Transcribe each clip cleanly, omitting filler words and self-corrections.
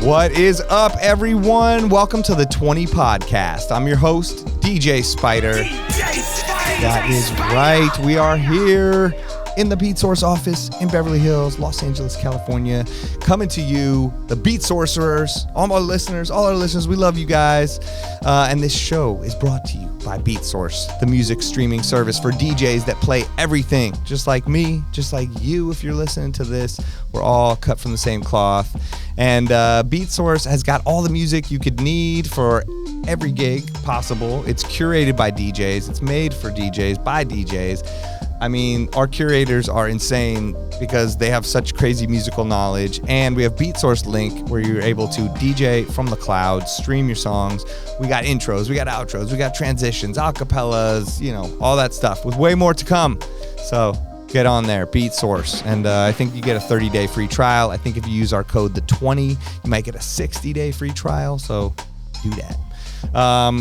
What is up, everyone? Welcome to the 20 Podcast. I'm your host, DJ Spider. That is right. We are here in the Beat Source office in Beverly Hills, Los Angeles, California, coming to you, the Beat Sorcerers, all our listeners, we love you guys. And this show is brought to you by Beat Source, the music streaming service for DJs that play everything, just like me, just like you. If you're listening to this, we're all cut from the same cloth. And Beat Source has got all the music you could need for every gig possible. It's curated by DJs. It's made for DJs, by DJs. I mean, our curators are insane because they have such crazy musical knowledge, and we have Beat Source Link where you're able to DJ from the cloud, stream your songs. We got intros, we got outros, we got transitions, acapellas, you know, all that stuff with way more to come. So get on there, Beat Source. And I think you get a 30-day free trial. I think if you use our code the20, you might get a 60-day free trial. So do that.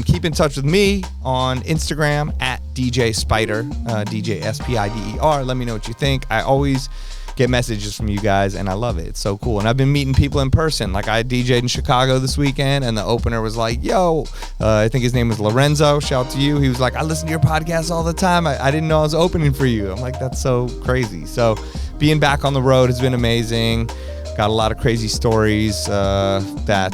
Keep in touch with me on Instagram at DJ Spider, DJ SPIDER. Let me know what you think. I always get messages from you guys, and I love it. It's so cool. And I've been meeting people in person. Like, I DJ'd in Chicago this weekend, and the opener was like, yo, I think his name was Lorenzo. Shout out to you. He was like, I listen to your podcast all the time. I didn't know I was opening for you. I'm like, that's so crazy. So being back on the road has been amazing. Got a lot of crazy stories that,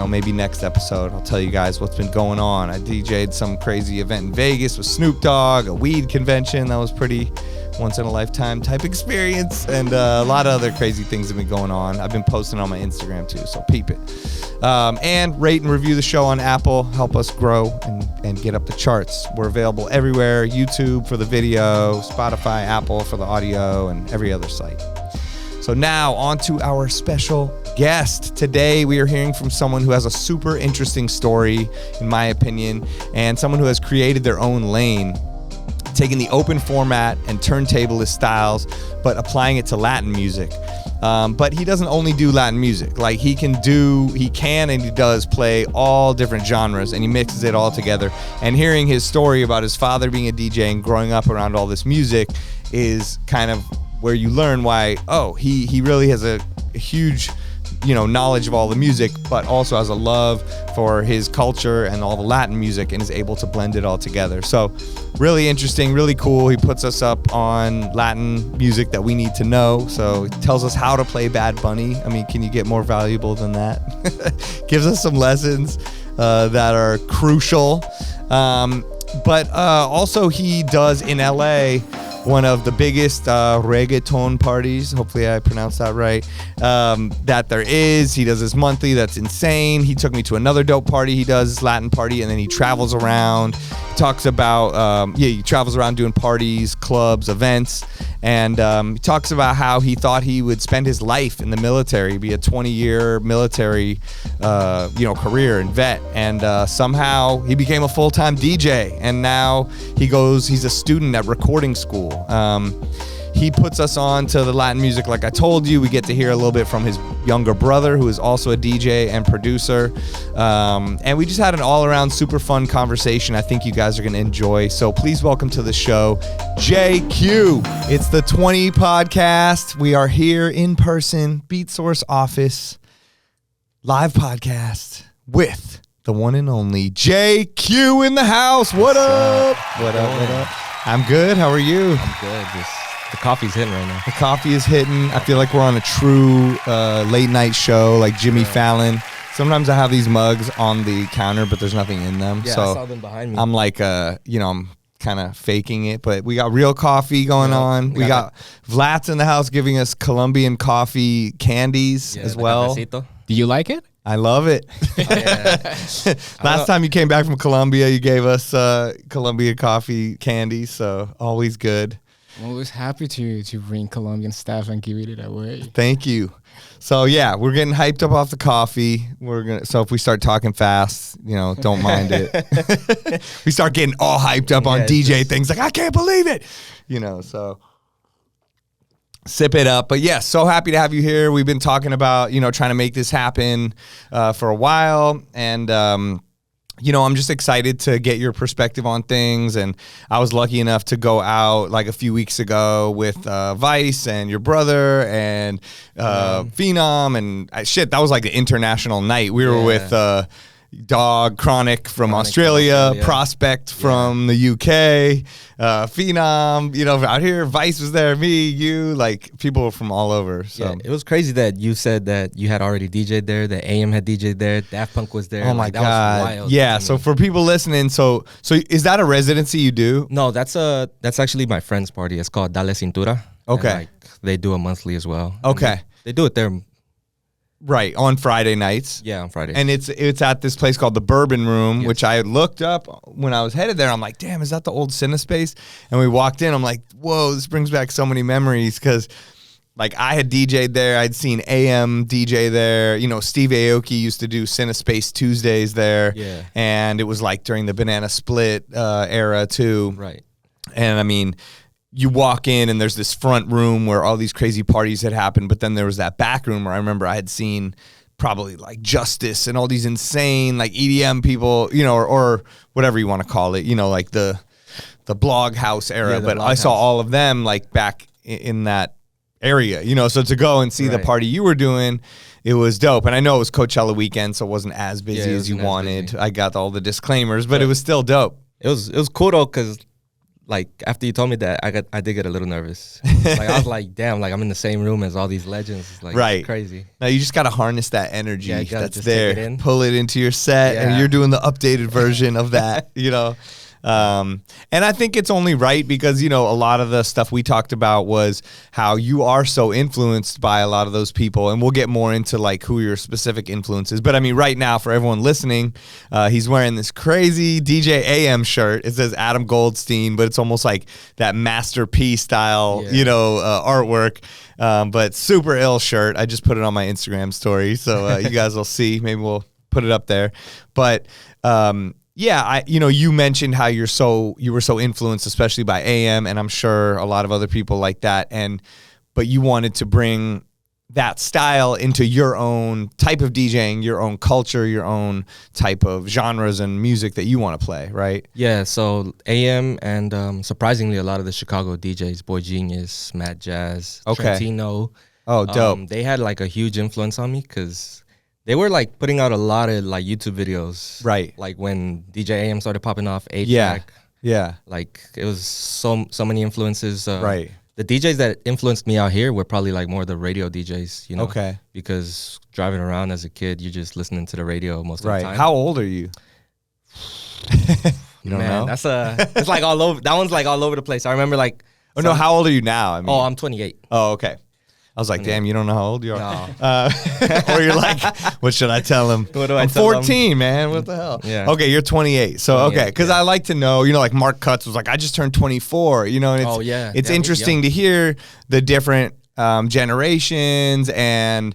maybe next episode I'll tell you guys what's been going on. I DJ'd some crazy event in Vegas with Snoop Dogg, a weed convention. That was pretty once-in-a-lifetime type experience. And a lot of other crazy things have been going on. I've been posting on my Instagram too, so peep it. And rate and review the show on Apple. Help us grow and get up the charts. We're available everywhere. YouTube for the video, Spotify, Apple for the audio, and every other site. So now on to our special guest. Today we are hearing from someone who has a super interesting story, in my opinion, and someone who has created their own lane, taking the open format and turntablist styles, but applying it to Latin music. But he doesn't only do Latin music. Like, he can and he does play all different genres, and he mixes it all together. And hearing his story about his father being a DJ and growing up around all this music is kind of where you learn why, he really has a huge, knowledge of all the music, but also has a love for his culture and all the Latin music and is able to blend it all together. So really interesting, really cool. He puts us up on Latin music that we need to know. So he tells us how to play Bad Bunny. I mean, can you get more valuable than that? Gives us some lessons that are crucial. But also he does in LA one of the biggest reggaeton parties, hopefully I pronounced that right, that there is. He does this monthly, that's insane. He took me to another dope party he does, Latin party, and then he travels around, talks about, he travels around doing parties, clubs, events, and he talks about how he thought he would spend his life in the military, be a 20-year military, career and vet, and somehow he became a full-time DJ, and now he's a student at recording school. He puts us on to the Latin music. Like I told you, we get to hear a little bit from his younger brother, who is also a DJ and producer. And we just had an all-around super fun conversation I think you guys are going to enjoy. So please welcome to the show, JQ. It's the 20 Podcast. We are here in person, Beat Source office, live podcast with the one and only JQ in the house. What up? What up? I'm good. How are you? I'm good. The coffee's hitting right now. The coffee is hitting. I feel like we're on a true late night show like Jimmy Fallon. Sometimes I have these mugs on the counter, but there's nothing in them. Yeah, so I saw them behind me. I'm like, I'm kind of faking it, but we got real coffee going on. We got Vlad's in the house giving us Colombian coffee candies as well. Cafecito. Do you like it? I love it. Last time you came back from Colombia, you gave us Colombian coffee candy, so always good. I'm always happy to bring Colombian stuff and give it away. Thank you. So yeah, we're getting hyped up off the coffee. So if we start talking fast, don't mind it. We start getting all hyped up on DJ things like I can't believe it. So sip it up. But yes, so happy to have you here. We've been talking about, trying to make this happen for a while. And I'm just excited to get your perspective on things. And I was lucky enough to go out like a few weeks ago with Vice and your brother and Phenom. And that was like the international night. We were with Dog Chronic from Australia, Prospect from the UK, Phenom, out here, Vice was there, me, you, like people from all over. So yeah, it was crazy that you said that you had already DJ'd there, that AM had DJ'd there, Daft Punk was there. Oh my that God. was wild. Yeah, so for people listening, so is that a residency you do? No, that's actually my friend's party. It's called Dale Cintura. Okay. And, they do it monthly as well. Okay. They do it there. Right, on Friday nights. Yeah, on Friday. And it's at this place called the Bourbon Room, which I had looked up when I was headed there. I'm like, damn, is that the old Cinespace? And we walked in. I'm like, whoa, this brings back so many memories because, like, I had DJ'd there. I'd seen AM DJ there. Steve Aoki used to do Cinespace Tuesdays there. Yeah. And it was like during the Banana Split era too. Right. And I mean, you walk in and there's this front room where all these crazy parties had happened, but then there was that back room where I remember I had seen probably like Justice and all these insane like EDM people, or whatever you want to call it, like the blog house era. But I saw all of them like back in that area, so to go and see the party you were doing, it was dope. And I know it was Coachella weekend, so it wasn't as busy as you wanted. I got all the disclaimers, but it was still dope. It was cool though, because like after you told me that, I did get a little nervous. Like I was like, damn, like I'm in the same room as all these legends. It's like it's crazy. Now you just gotta harness that energy that's there, take it in. pull it into your set, and you're doing the updated version of that. And I think it's only right because, a lot of the stuff we talked about was how you are so influenced by a lot of those people. And we'll get more into like who your specific influence is. But I mean, right now for everyone listening, he's wearing this crazy DJ AM shirt. It says Adam Goldstein, but it's almost like that masterpiece style, artwork. But super ill shirt. I just put it on my Instagram story. So you guys will see. Maybe we'll put it up there. But, yeah, you mentioned how you were so influenced, especially by AM, and I'm sure a lot of other people like that. But you wanted to bring that style into your own type of DJing, your own culture, your own type of genres and music that you want to play, right? Yeah. So AM and surprisingly, a lot of the Chicago DJs, Boy Genius, Mad Jazz, Trentino. Oh, dope. They had like a huge influence on me because they were like putting out a lot of like YouTube videos. Right. Like when DJ AM started popping off, A-Track. Yeah. Like it was so many influences. Right. The DJs that influenced me out here were probably like more the radio DJs, Okay. Because driving around as a kid, you're just listening to the radio most of the time. How old are you? You don't know? It's like all over. That one's like all over the place. I remember like. Oh, no, how old are you now? I mean, I'm 28. Oh, okay. I was like, damn, you don't know how old you are. No. Or you're like, what should I tell him? What do I I'm tell 14, man. What the hell? Yeah. Okay, you're 28. So, 28, okay, because I like to know, like Mark Cutts was like, I just turned 24, and it's interesting to hear the different generations, and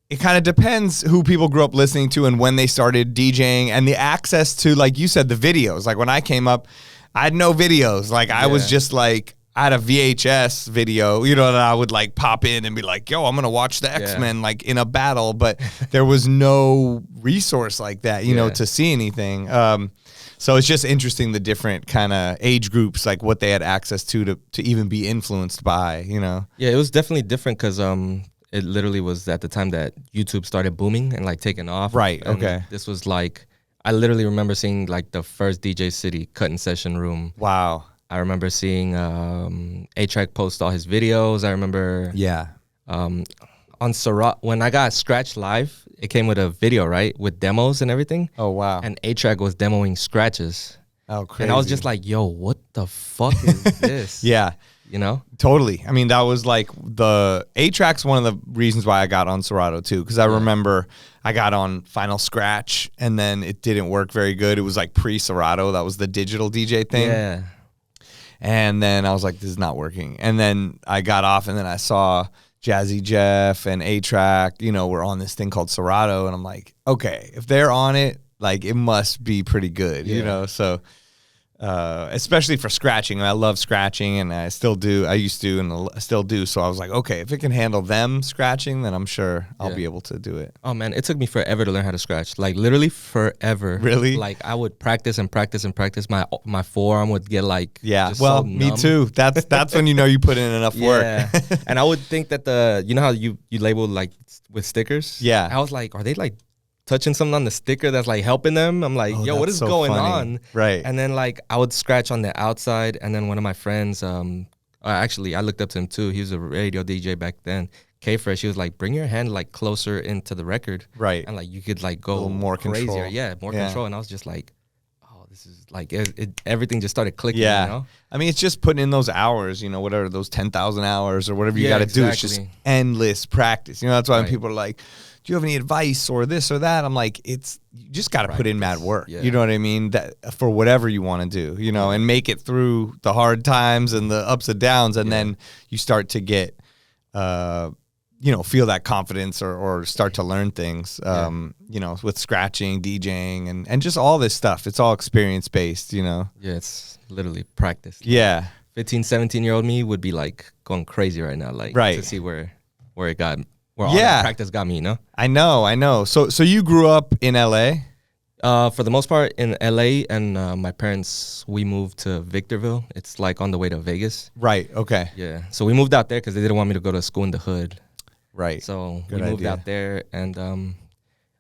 it kind of depends who people grew up listening to and when they started DJing and the access to, like you said, the videos. Like when I came up, I had no videos. Like I was just like, I had a VHS video, that I would like pop in and be like, yo, I'm going to watch the X-Men like in a battle. But there was no resource like that, to see anything. So it's just interesting the different kind of age groups, like what they had access to even be influenced by, Yeah, it was definitely different because it literally was at the time that YouTube started booming and like taking off. Right, and okay. This was like, I literally remember seeing like the first DJ City Cut and Session room. Wow. I remember seeing A-Track post all his videos. I remember on Serato, when I got Scratch Live, it came with a video, right? With demos and everything. Oh, wow. And A-Track was demoing scratches. Oh, crazy. And I was just like, yo, what the fuck is this? Yeah. Totally. I mean, that was like the A-Track's one of the reasons why I got on Serato too, because I remember I got on Final Scratch and then it didn't work very good. It was like pre-Serato. That was the digital DJ thing. Yeah. And then I was like, this is not working. And then I got off and then I saw Jazzy Jeff and A-Track, were on this thing called Serato. And I'm like, okay, if they're on it, like it must be pretty good, So especially for scratching. I love scratching, and I still do. I used to, and I still do. So I was like, okay, if it can handle them scratching, then I'm sure I'll be able to do it. Oh man, it took me forever to learn how to scratch. Like literally forever. Really? Like I would practice and practice and practice. My forearm would get like just well, so me numb. too. That's when you know you put in enough work. And I would think that you know how you label like with stickers. Yeah. I was like, are they like touching something on the sticker that's like helping them? I'm like, yo, what is so going funny. on? Right. And then like I would scratch on the outside, and then one of my friends, actually I looked up to him too. He was a radio DJ back then. K-Fresh, he was like, bring your hand like closer into the record. Right. And like you could like go more crazier. control. Yeah, more control. And I was just like, oh, this is like everything just started clicking. Yeah. You know? I mean, it's just putting in those hours, you know, whatever, those 10,000 hours or whatever you got to do. It's just endless practice. You know, that's why when people are like, do you have any advice or this or that? I'm like, you just got to put in mad work. Yeah. You know what I mean? That for whatever you want to do, you know, and make it through the hard times and the ups and downs. And then you start to get, you know, feel that confidence or start to learn things, you know, with scratching, DJing, and just all this stuff. It's all experience-based, you know? Yeah, it's literally practice. Yeah. 15, 17-year-old me would be like going crazy right now, like to see where it got, where all that practice got me, you know? I know. So you grew up in LA? For the most part in LA, and my parents, we moved to Victorville. It's like on the way to Vegas. Right, okay. Yeah, so we moved out there because they didn't want me to go to school in the hood. Right. So we moved out there, and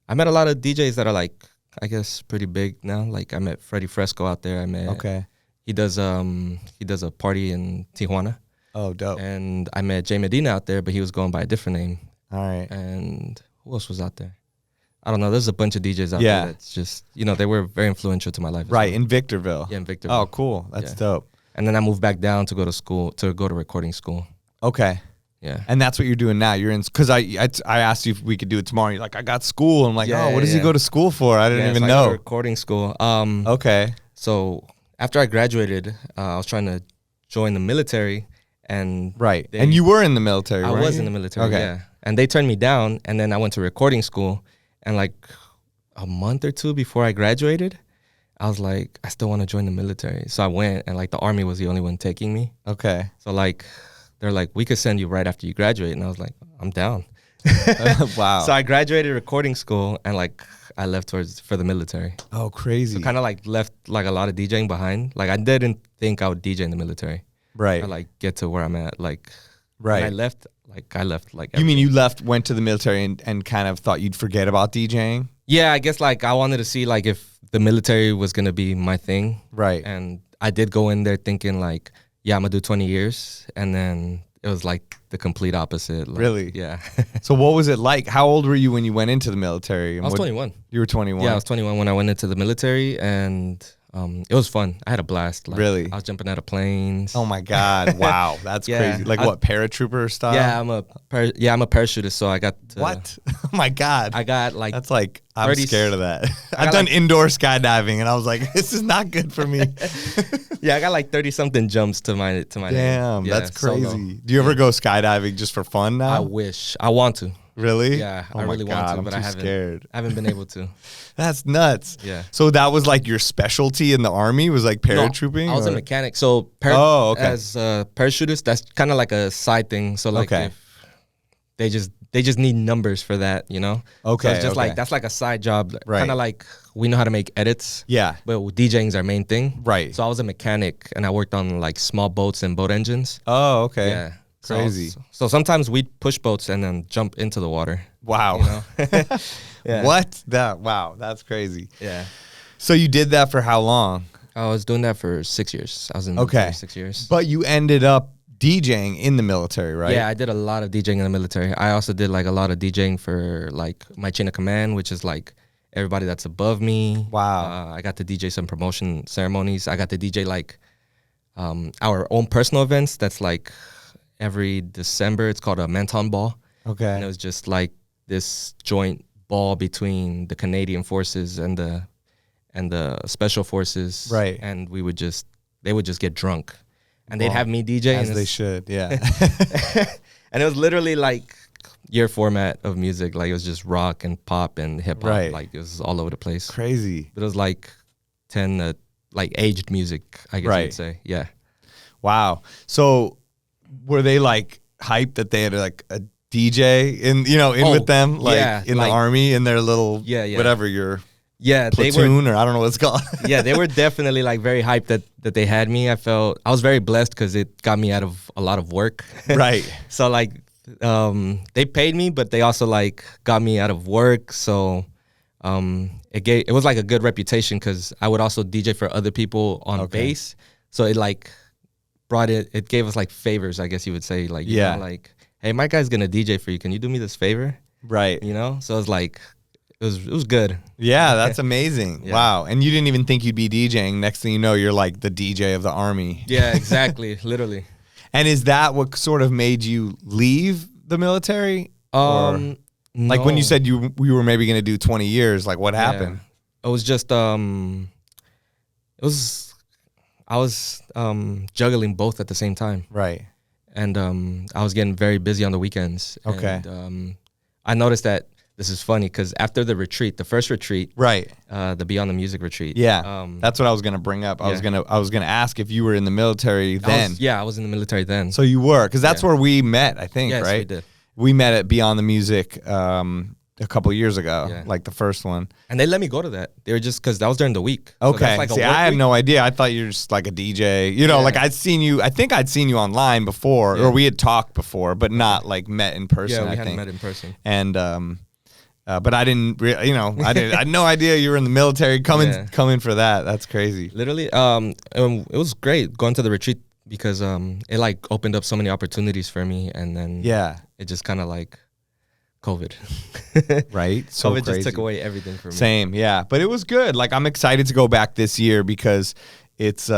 I met a lot of DJs that are like, I guess, pretty big now. Like I met Freddie Fresco out there. I met he does a party in Tijuana. Oh, dope. And I met Jay Medina out there, but he was going by a different name. All right. And who else was out there? I don't know. There's a bunch of DJs out there that's just, you know, they were very influential to my life. Right, in Victorville. Yeah, in Victorville. Oh, cool. That's dope. And then I moved back down to go to school, to go to recording school. Okay. Yeah. And that's what you're doing now. You're in, because I asked you if we could do it tomorrow. You're like, I got school. I'm like, what does he go to school for? I didn't even know. I go to recording school. Okay. So after I graduated, I was trying to join the military. And and you were in the military, right? I was in the military, yeah. And they turned me down, and then I went to recording school, and like a month or two before I graduated, I was like, I still want to join the military. So I went, and like the Army was the only one taking me. Okay. So like, they're like, we could send you right after you graduate. And I was like, I'm down. Wow. So I graduated recording school, and like I left for the military. Oh, crazy. So kind of like left like a lot of DJing behind. Like I didn't think I would DJ in the military. Right. I like get to where I'm at. Like, right. I left like. You mean you went to the military and kind of thought you'd forget about DJing? Yeah, I guess like I wanted to see like if the military was gonna be my thing. Right. And I did go in there thinking like, yeah, I'm gonna do 20 years, and then it was like the complete opposite. Like, really? Yeah. So what was it like? How old were you when you went into the military? I was 21. You were 21? Yeah, I was 21 when I went into the military, and it was fun. I had a blast. Like, really? I was jumping out of planes. Oh my God! Wow, that's crazy. Like what, paratrooper style? Yeah, I'm a parachutist. So I got to, what? Oh my God! I got like that's like I'm scared of that. I've done indoor skydiving, and I was like, this is not good for me. Yeah, I got like 30 something jumps to my Damn, name. Yeah, that's crazy. Solo. Do you ever go skydiving just for fun now? I wish. I want to. Really? Yeah, I really want to, but I haven't been able to. That's nuts. Yeah. So that was like your specialty in the Army, was like paratrooping? No, I was a mechanic. So as parachutists, that's kind of like a side thing. So like if they just need numbers for that, you know? Okay. So it's just like, that's like a side job. Right. Kind of like we know how to make edits. Yeah. But DJing is our main thing. Right. So I was a mechanic, and I worked on like small boats and boat engines. Oh, okay. Yeah. Crazy. So sometimes we'd push boats and then jump into the water. Wow. You know? Yeah. What? Wow, that's crazy. Yeah. So you did that for how long? I was doing that for 6 years. I was in the military 6 years. But you ended up DJing in the military, right? Yeah, I did a lot of DJing in the military. I also did like a lot of DJing for like my chain of command, which is like everybody that's above me. Wow. I got to DJ some promotion ceremonies. I got to DJ like our own personal events. That's like every December. It's called a Menton Ball. Okay. And it was just like this joint ball between the Canadian forces and the special forces. Right. And they would just get drunk. And they'd have me DJ. As they should, yeah. And it was literally like your format of music. Like it was just rock and pop and hip hop. Right. Like it was all over the place. Crazy. But it was like 10 to like aged music, I guess Right. you'd say. Yeah. Wow. So were they like hyped that they had like a DJ in with them, like yeah, in like- the army in their little Yeah. whatever your Yeah, they were. platoon or I don't know what it's called. Yeah, they were definitely like very hyped that they had me. I was very blessed because it got me out of a lot of work. Right. So like, they paid me, but they also like got me out of work. So, it was like a good reputation because I would also DJ for other people on Okay. bass. So it like it gave us like favors, I guess you would say. Like, you Yeah. know, like, hey, my guy's gonna DJ for you. Can you do me this favor? Right. You know? So it was like, it was good. Yeah, that's amazing. Yeah. Wow. And you didn't even think you'd be DJing. Next thing you know, you're like the DJ of the army. Yeah, exactly. Literally. And is that what sort of made you leave the military? Or, like when you No. said you were maybe going to do 20 years, like what happened? It was just I was juggling both at the same time, Right. and I was getting very busy on the weekends. Okay. And, I noticed that this is funny because after the retreat, the first retreat, Right. the Beyond the Music retreat. Yeah. That's what I was going to bring up. I was yeah. going to ask if you were in the military then. I was in the military then. So you were, because that's Yeah. where we met, I think, yes, right? we did. We met at Beyond the Music a couple years ago, Yeah. like the first one. And they let me go to that. They were just because that was during the week. So Okay. that's like a See, work I had week. no idea. I thought you were just like a DJ. You know, Yeah. like I think I'd seen you online before, Yeah. or we had talked before, but not like met in person. Yeah, we I hadn't think. met in person. And but I didn't, I had no idea you were in the military. Yeah. Coming for that. That's crazy. Literally, it was great going to the retreat because it like opened up so many opportunities for me, and then Yeah. it just kind of like COVID. Right. So COVID crazy. just took away everything from me. Same, yeah. But it was good. Like I'm excited to go back this year because it's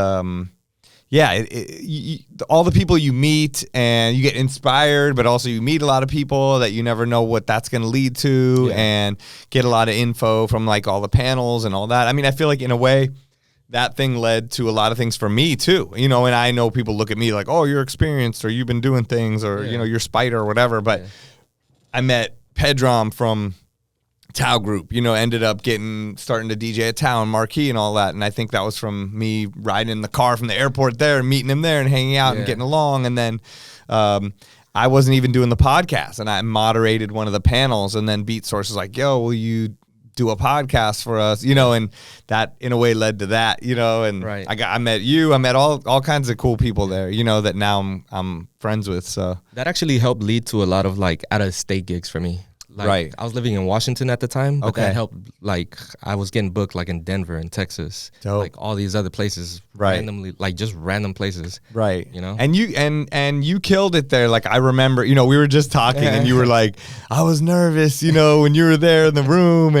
all the people you meet and you get inspired, but also you meet a lot of people that you never know what that's going to lead to, Yeah. and get a lot of info from like all the panels and all that. I mean, I feel like in a way that thing led to a lot of things for me too, and I know people look at me like, oh, you're experienced, or you've been doing things, or Yeah. you're Spider or whatever. But Yeah. I met Pedram from Tau Group, ended up starting to DJ at Tau and Marquee and all that. And I think that was from me riding in the car from the airport there and meeting him there and hanging out and Yeah. getting along. And then I wasn't even doing the podcast, and I moderated one of the panels, and then Beat Source was like, yo, will you do a podcast for us? And that in a way led to that, and Right. I met you, I met all kinds of cool people there, that now I'm friends with. So That actually helped lead to a lot of like out of state gigs for me. Like, Right. I was living in Washington at the time, but Okay. that helped. Like I was getting booked like in Denver and Texas, Dope. like all these other places, Right. randomly, like just random places. right, You know? and you killed it there. Like I remember, we were just talking and you were like, I was nervous, when you were there in the room,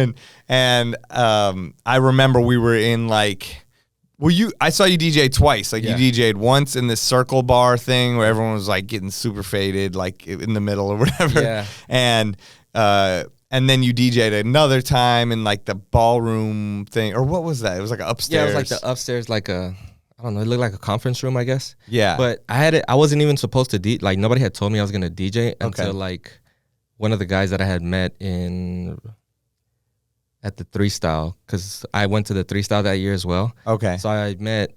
and I remember we were in like, I saw you DJ twice. Like Yeah. you DJ'd once in this circle bar thing where everyone was like getting super faded, like in the middle or whatever. Yeah. And then you DJ'd another time in like the ballroom thing, or what was that? It was like upstairs. Yeah, it was like the upstairs, like I don't know, it looked like a conference room, I guess. Yeah. But I wasn't even supposed to like nobody had told me I was gonna DJ until like one of the guys that I had met at the 3 Style, because I went to the 3 Style that year as well. Okay. So I met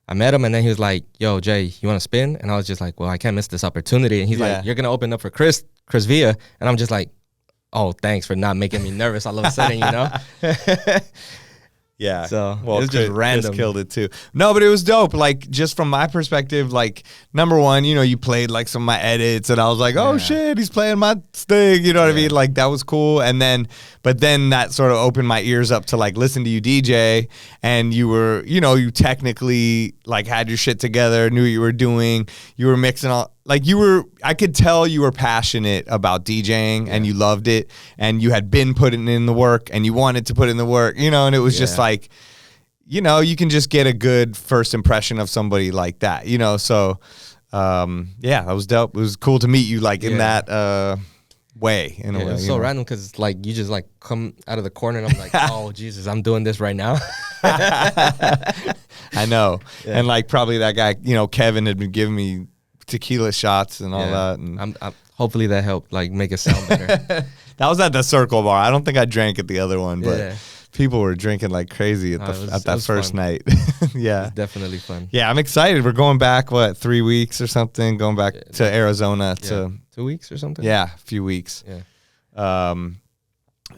him, and then he was like, yo, Jay, you want to spin? And I was just like, well, I can't miss this opportunity. And he's Yeah. like, you're gonna open up for Chris Villa. And I'm just like, oh, thanks for not making me nervous all of a sudden, Yeah. So, well, it was just Chris random. killed it too. No, but it was dope. Like just from my perspective, like number one, you played like some of my edits, and I was like, oh Yeah. shit, he's playing my sting. You know what I mean? Like that was cool. And then, but then that sort of opened my ears up to like listen to you DJ, and you were, you technically like had your shit together, knew what you were doing, you were mixing all. Like I could tell you were passionate about DJing and you loved it, and you had been putting in the work and you wanted to put in the work, and it was just Yeah. like, you can just get a good first impression of somebody like that, So, yeah, that was dope. It was cool to meet you like in Yeah. that way. In a Yeah, way, it was you so know? random because like you just like come out of the corner and I'm like, oh Jesus, I'm doing this right now. I know. And like probably that guy, Kevin had been giving me tequila shots and all that. And I'm hopefully that helped like make it sound better. that was at the Circle Bar. I don't think I drank at the other one, but Yeah. People were drinking like crazy at that first fun. night. Yeah. It's definitely fun. Yeah, I'm excited. We're going back, 3 weeks or something, going back to Arizona to 2 weeks or something. a few weeks. Yeah.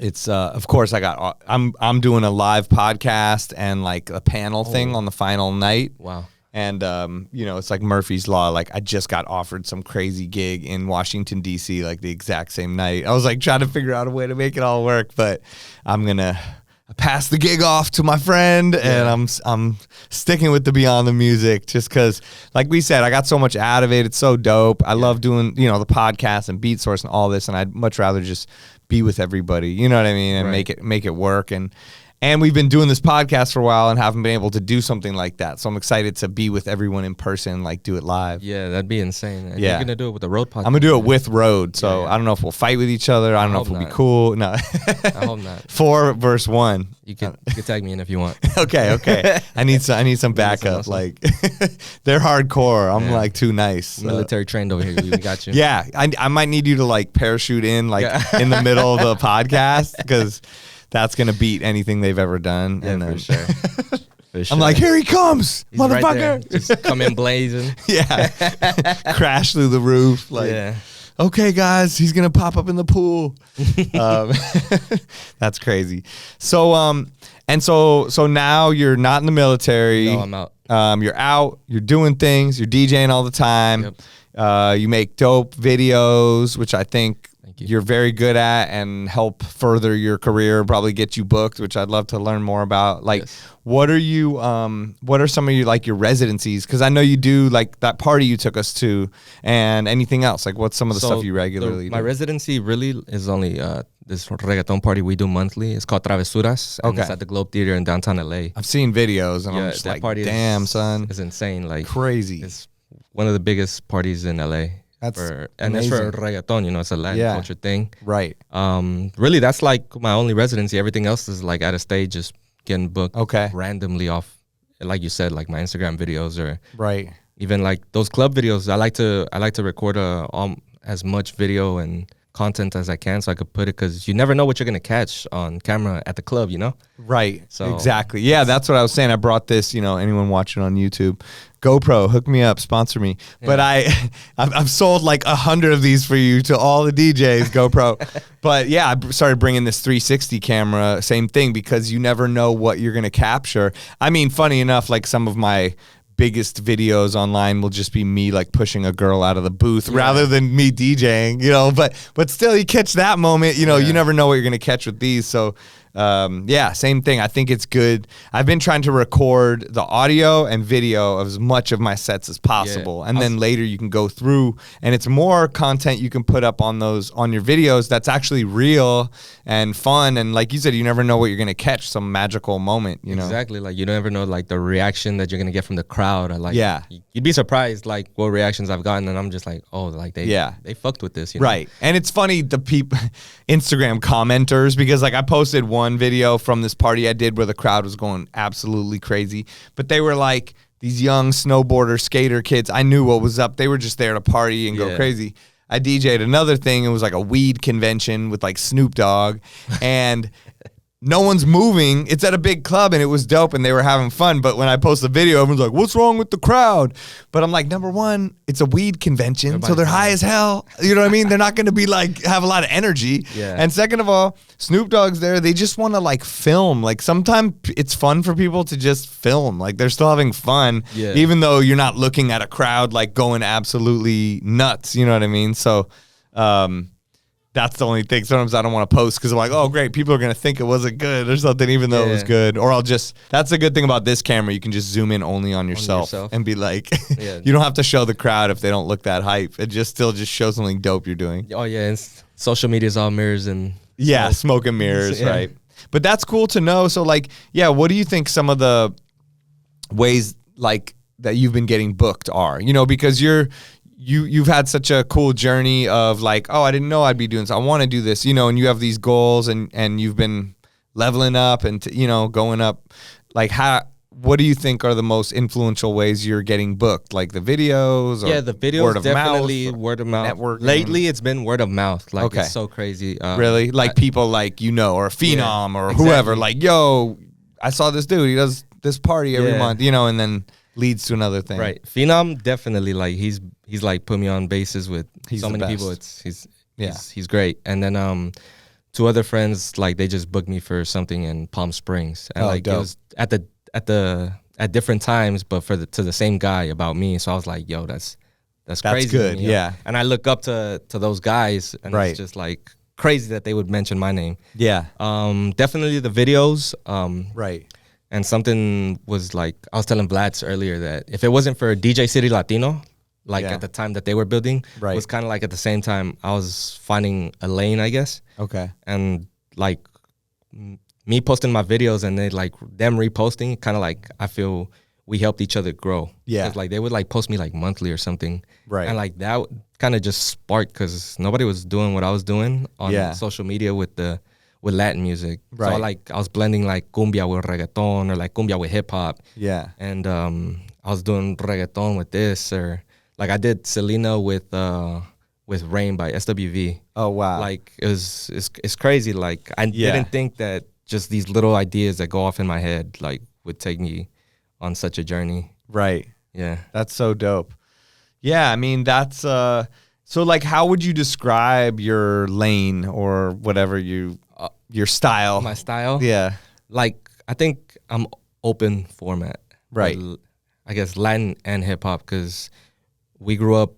It's of course I'm doing a live podcast and like a panel thing on the final night. Wow. And it's like Murphy's Law. Like I just got offered some crazy gig in Washington D.C. like the exact same night. I was like trying to figure out a way to make it all work, but I'm gonna pass the gig off to my friend, and I'm sticking with the Beyond the Music just because, like we said, I got so much out of it. It's so dope. I love doing the podcast and Beat Source and all this, and I'd much rather just be with everybody. You know what I mean? And make it work. And we've been doing this podcast for a while and haven't been able to do something like that. So I'm excited to be with everyone in person, like do it live. Yeah, that'd be insane. And Yeah. You're going to do it with the Road podcast. I'm going to do it with Road. So Yeah. I don't know if we'll fight with each other. I don't know if hope we'll be not. cool. No. I hope not. 4 versus 1. You can tag me in if you want. Okay. I need some backup. muscle. Like they're hardcore. I'm Yeah. like too nice. Military trained over here. We got you. Yeah. I might need you to like parachute in like in the middle of the podcast because that's going to beat anything they've ever done. Yeah, and for then sure. For sure. I'm like, here he comes, He's right there. motherfucker. Just come in blazing. Yeah. Crash through the roof. Like, Yeah. okay, guys, he's going to pop up in the pool. That's crazy. So, so now you're not in the military. No, I'm out. You're out, you're doing things, you're DJing all the time. Yep. You make dope videos, which I think Thank you. you're very good at and help further your career, probably get you booked, which I'd love to learn more about. Like, Yes. what are some of your, like, your residencies? Because I know you do, like, that party you took us to and anything else. Like, what's some of the stuff you regularly My do? residency really is only this reggaeton party we do monthly. It's called Travesuras. And It's Okay. at the Globe Theater in downtown LA. I've seen videos and I'm Yeah, just that like, party damn, is, son. is insane. Like Crazy. It's one of the biggest parties in LA. That's and it's for reggaeton, it's a Latin Yeah. culture thing. Right. Really, that's like my only residency. Everything else is like at a stage, just getting booked Okay. randomly off, like you said, like my Instagram videos or Right. even like those club videos. I like to record as much video and content as I can so I could put it, because you never know what you're gonna catch on camera at the club, Right. So- exactly. Yeah, that's what I was saying. I brought this, anyone watching on YouTube, GoPro, hook me up, sponsor me. But I've sold like 100 of these for you to all the DJs, GoPro. But yeah, I started bringing this 360 camera, same thing, because you never know what you're going to capture. I mean, funny enough, like some of my biggest videos online will just be me like pushing a girl out of the booth rather than me DJing, but still you catch that moment, you never know what you're going to catch with these. So same thing. I think it's good. I've been trying to record the audio and video of as much of my sets as possible. And then later you can go through and it's more content you can put up on your videos that's actually real and fun. And like you said, you never know what you're going to catch, some magical moment, Exactly. Like you never know like the reaction that you're gonna get from the crowd. Or, like Yeah. you'd be surprised like what reactions I've gotten, and I'm just like, oh, like they fucked with this, Right. And it's funny, the people, Instagram commenters, because like I posted one video from this party I did where the crowd was going absolutely crazy, but they were like these young snowboarder skater kids. I knew what was up. They were just there to party and go Yeah. crazy. I DJ'd another thing. It was like a weed convention with like Snoop Dogg and no one's moving. It's at a big club and it was dope and they were having fun. But when I post the video, everyone's like, what's wrong with the crowd? But I'm like, number one, it's a weed convention. So they're high as hell. You know what I mean? They're not going to be like, have a lot of energy. Yeah. And second of all, Snoop Dogg's there. They just want to like film. Like sometimes it's fun for people to just film. Like they're still having fun, Yeah. even though you're not looking at a crowd like going absolutely nuts. You know what I mean? So, that's the only thing. Sometimes I don't want to post because I'm like, oh, great, people are going to think it wasn't good or something, even though it was Yeah. good. Or that's the good thing about this camera. You can just zoom in only on yourself, yourself. and be like, Yeah. you don't have to show the crowd if they don't look that hype. It still shows something dope you're doing. Oh yeah, and social media is all mirrors and Yeah, smoke and mirrors, Yeah. right? But that's cool to know. So like, yeah, what do you think some of the ways like that you've been getting booked are? Because you've had such a cool journey of like, oh, I didn't know I'd be doing this. I want to do this, and you have these goals and you've been leveling up and going up. Like what do you think are the most influential ways you're getting booked? Like the videos? Or Yeah, the videos word of definitely mouth, word of mouth. networking? Lately, it's been word of mouth. Like, Okay. it's so crazy. Really? Like people like, or a Phenom or whoever. exactly. Like, yo, I saw this dude. He does this party every Yeah. month, and then leads to another thing. Right. Phenom definitely, like, he's like put me on bases with He's so the many people. best. He's great. And then two other friends, like, they just booked me for something in Palm Springs. And like dope. it was at different times, but to the same guy about me. So I was like, yo, that's crazy. to good, me, yo. yeah. And I look up to those guys, and Right. it's just like crazy that they would mention my name. Yeah. Definitely the videos. Right. And something was like, I was telling Vlads earlier that if it wasn't for DJ City Latino, like Yeah. at the time that they were building, Right. it was kind of like at the same time I was finding a lane, I guess. Okay. And like me posting my videos and they like them reposting, kind of like I feel we helped each other grow. Yeah. 'Cause, like they would like post me like monthly or something. Right. And like that kind of just sparked because nobody was doing what I was doing on Yeah. social media with Latin music. Right. So I was blending like cumbia with reggaeton or like cumbia with hip hop. Yeah. And I was doing reggaeton with this, or like I did Selena with Rain by SWV. Oh, wow. Like it's crazy. Like I Yeah. didn't think that just these little ideas that go off in my head like would take me on such a journey. Right. Yeah. That's so dope. Yeah, I mean, that's so like how would you describe your lane or whatever your style? My style. Yeah. Like I think I'm open format. Right. But I guess Latin and hip hop because we grew up.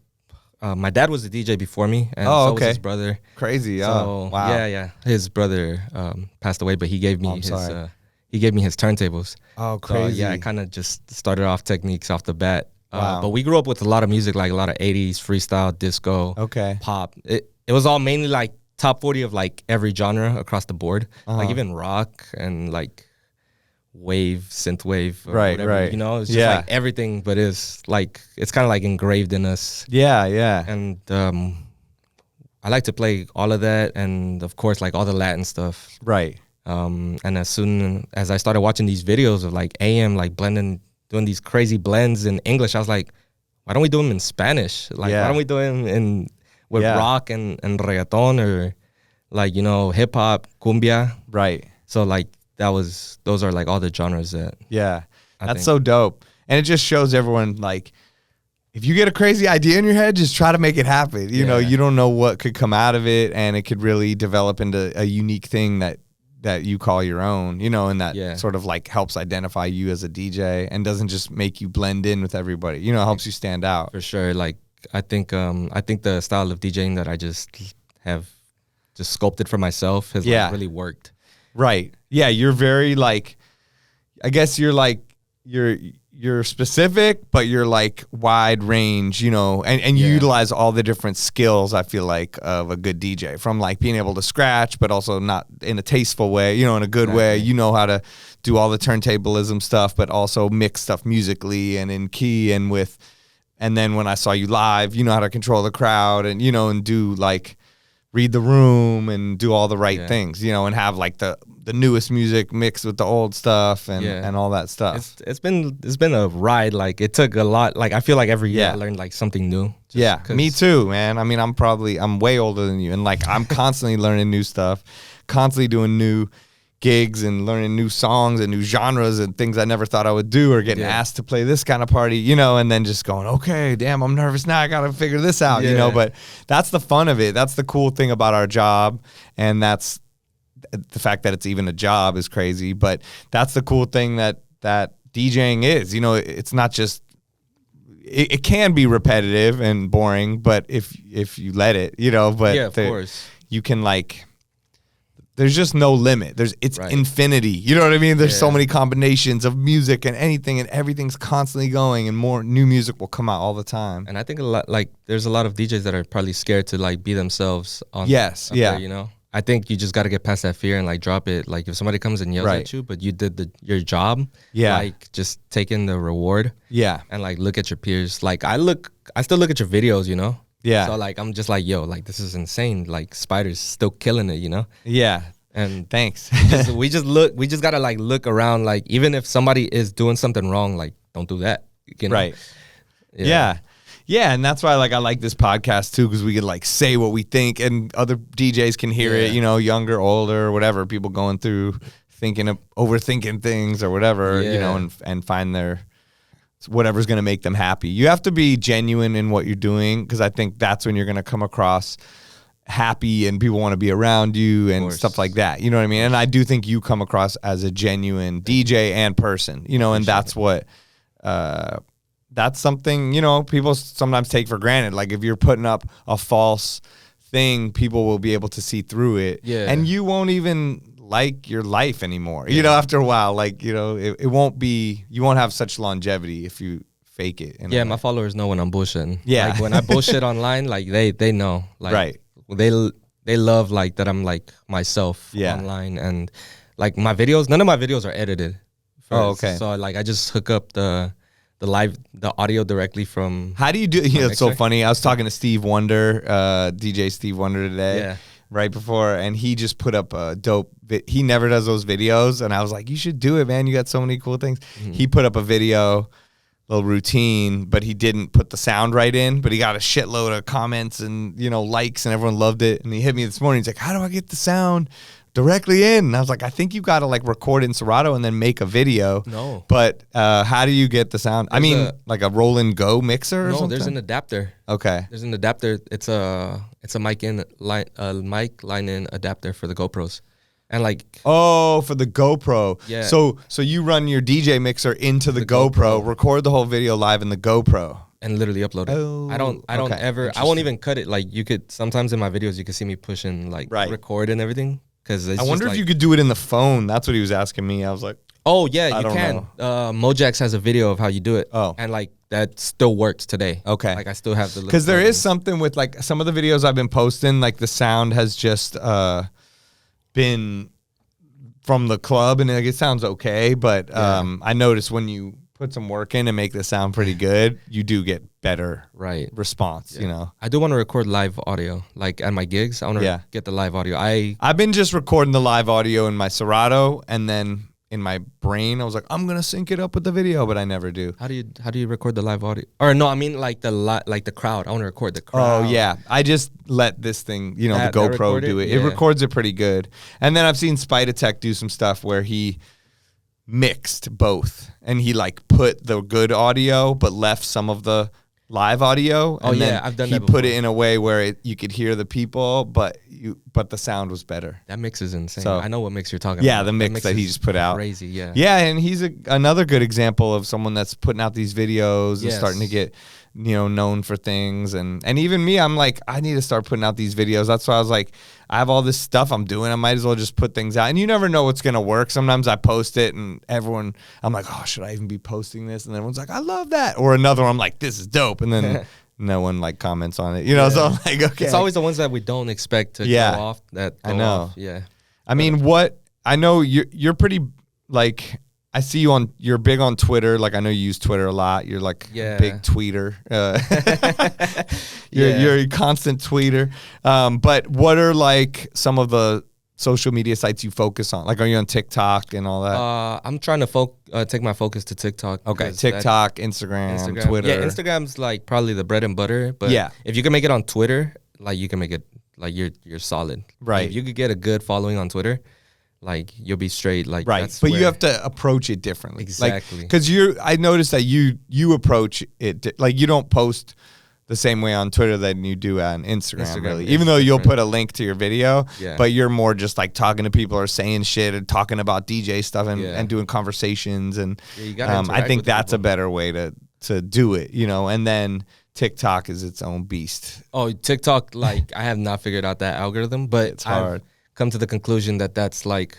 My dad was a DJ before me, and Oh, so okay. was his brother. Crazy. So Oh, wow. yeah. His brother passed away, but he gave me I'm sorry. his turntables. Oh, So crazy. yeah, I kind of just started off techniques off the bat. Wow. But we grew up with a lot of music, like a lot of 80s freestyle, disco, Okay. pop. It was all mainly like top 40 of like every genre across the board, like even rock and like wave, synth wave, or Right, whatever. right. You know, it's just Yeah. like everything, but it's kind of like engraved in us. Yeah, yeah. And I like to play all of that, and of course, like all the Latin stuff. Right. And as soon as I started watching these videos of like AM, like doing these crazy blends in English, I was like, why don't we do them in Spanish? Like, Yeah. why don't we do them with Yeah. rock and reggaeton or like, hip hop, cumbia? Right. So like those are like all the genres that Yeah. I That's think. so dope. And it just shows everyone like if you get a crazy idea in your head, just try to make it happen. You know, Yeah. you don't know what could come out of it, and it could really develop into a unique thing that you call your own, and that Yeah. sort of like helps identify you as a DJ and doesn't just make you blend in with everybody. It helps you stand out. For sure. Like I think the style of DJing that I just have just sculpted for myself has Yeah. like really worked. Right. Yeah, you're very like I guess you're like you're specific, but you're like wide range, and you Yeah. utilize all the different skills, I feel like, of a good DJ, from like being able to scratch, but also not in a tasteful way, in a good way. Exactly. You know how to do all the turntablism stuff, but also mix stuff musically and in key and then when I saw you live, you know how to control the crowd and, and do like read the room and do all the right Yeah. things, and have like the newest music mixed with the old stuff and, Yeah. and all that stuff. It's been a ride. Like it took a lot. Like I feel like every year Yeah. I learned like something new. just Yeah, 'cause- me too, man. I mean, I'm way older than you, and like I'm constantly learning new stuff, constantly doing new gigs and learning new songs and new genres and things I never thought I would do, or getting Yeah. asked to play this kind of party, and then just going, okay, damn, I'm nervous now. I got to figure this out, Yeah. But that's the fun of it. That's the cool thing about our job, and that's the fact that it's even a job is crazy. But that's the cool thing that DJing is. It's not just. It can be repetitive and boring, but if you let it, but yeah, of course. you can like, there's just no limit. It's Right. infinity. You know what I mean? There's so Yeah. many combinations of music and anything, and everything's constantly going, and more new music will come out all the time. And I think there's a lot of DJs that are probably scared to like be themselves on. Yes, up yeah. there, I think you just got to get past that fear and like drop it. Like if somebody comes and yells Right. at you, but you did your job, Yeah. like just take in the reward Yeah, and like look at your peers. Like I still look at your videos, Yeah. So like I'm just like, yo, like this is insane. Like Spider's still killing it, yeah. And Thanks. we just gotta like look around, like even if somebody is doing something wrong, like don't do that. You know? Right. Yeah. Yeah, and that's why I like this podcast too, because we can like say what we think, and other DJs can hear it. You know, younger, older, whatever. People going through overthinking things or whatever. You know, and find their whatever's going to make them happy. You have to be genuine in what you're doing, because I think that's when you're going to come across happy and people want to be around you and stuff like that. You know what I mean? And I do think you come across as a genuine DJ and person. You know, and that's what. That's something, you know, people sometimes take for granted. Like if you're putting up a false thing, people will be able to see through it. Yeah. And you won't even like your life anymore. You know, after a while, like, you know, it won't be, you won't have such longevity if you fake it. Yeah, my followers know when I'm bullshitting. Yeah. Like when I bullshit online, like they know. Like, right. They love like that I'm like myself online, and like my videos, none of my videos are edited. Oh, okay. So like I just hook up the audio directly from. How do you do? You know, it's so funny. I was talking to Steve Wonder, DJ Steve Wonder today, right before, and he just put up a dope. He never does those videos, and I was like, "You should do it, man. You got so many cool things." He put up a video, little routine, but he didn't put the sound right in. But he got a shitload of comments and likes, and everyone loved it. And he hit me this morning. He's like, "How do I get the sound directly in?" And I was like, I think you got to like record in Serato and then make a video. No. But how do you get the sound? Like a Roland Go mixer or something? No, there's an adapter. Okay. There's an adapter. It's a mic line in adapter for the GoPros. And like for the GoPro. Yeah. So you run your DJ mixer into the GoPro, record the whole video live in the GoPro. And literally upload it. Oh, I don't ever. I won't even cut it. Like you could sometimes in my videos you can see me pushing like record and everything. I wonder if you could do it in the phone. That's what he was asking me. I was like, oh yeah, you can. Mojax has a video of how you do it. Oh, and like that still works today. Okay, like I still have the, because there is something with like some of the videos I've been posting, like the sound has just been from the club, and like, it sounds okay, but I noticed when you put some work in and make the sound pretty good, you do get better response. You know, I do want to record live audio, like at my gigs. I want to get the live audio. I've been just recording the live audio in my Serato, and then in my brain I was like, I'm gonna sync it up with the video, but I never do. How do you record the live audio? Or no, I mean like the crowd. I want to record the crowd. Oh yeah, I just let this thing, the GoPro do it. It records it pretty good. And then I've seen Spider-Tech do some stuff where he mixed both, and he like put the good audio but left some of the live audio. And then I've done he that before. put it in a way where you could hear the people, but the sound was better. That mix is insane. So, I know what mix you're talking about. Yeah, the mix that he just put out. Crazy, yeah. Yeah, and he's another good example of someone that's putting out these videos and starting to get known for things. And even me, I'm like, I need to start putting out these videos. That's why I was like, I have all this stuff I'm doing. I might as well just put things out. And you never know what's going to work. Sometimes I post it and I'm like, oh, should I even be posting this? And everyone's like, I love that. Or another one, I'm like, this is dope. And then no one like comments on it. So I'm like, okay. It's always the ones that we don't expect to go off that go I know. Off. Yeah. I mean, I know you're pretty like, I see you're big on Twitter. Like I know you use Twitter a lot. You're like a big tweeter. You're a constant tweeter. But what are like some of the social media sites you focus on? Like, are you on TikTok and all that? I'm trying to take my focus to TikTok. Okay, TikTok, Instagram, Twitter. Yeah, Instagram's like probably the bread and butter. But if you can make it on Twitter, like you can make it like you're solid. Right. If you could get a good following on Twitter, like you'll be straight. Like but you have to approach it differently. Exactly. Because I noticed that you approach it like you don't post the same way on Twitter than you do on Instagram really. Even though you'll put a link to your video, but you're more just like talking to people or saying shit and talking about DJ stuff and doing conversations. And I think that's a better way to do it, and then TikTok is its own beast. Oh, TikTok, like I have not figured out that algorithm, but it's hard. Come to the conclusion that that's like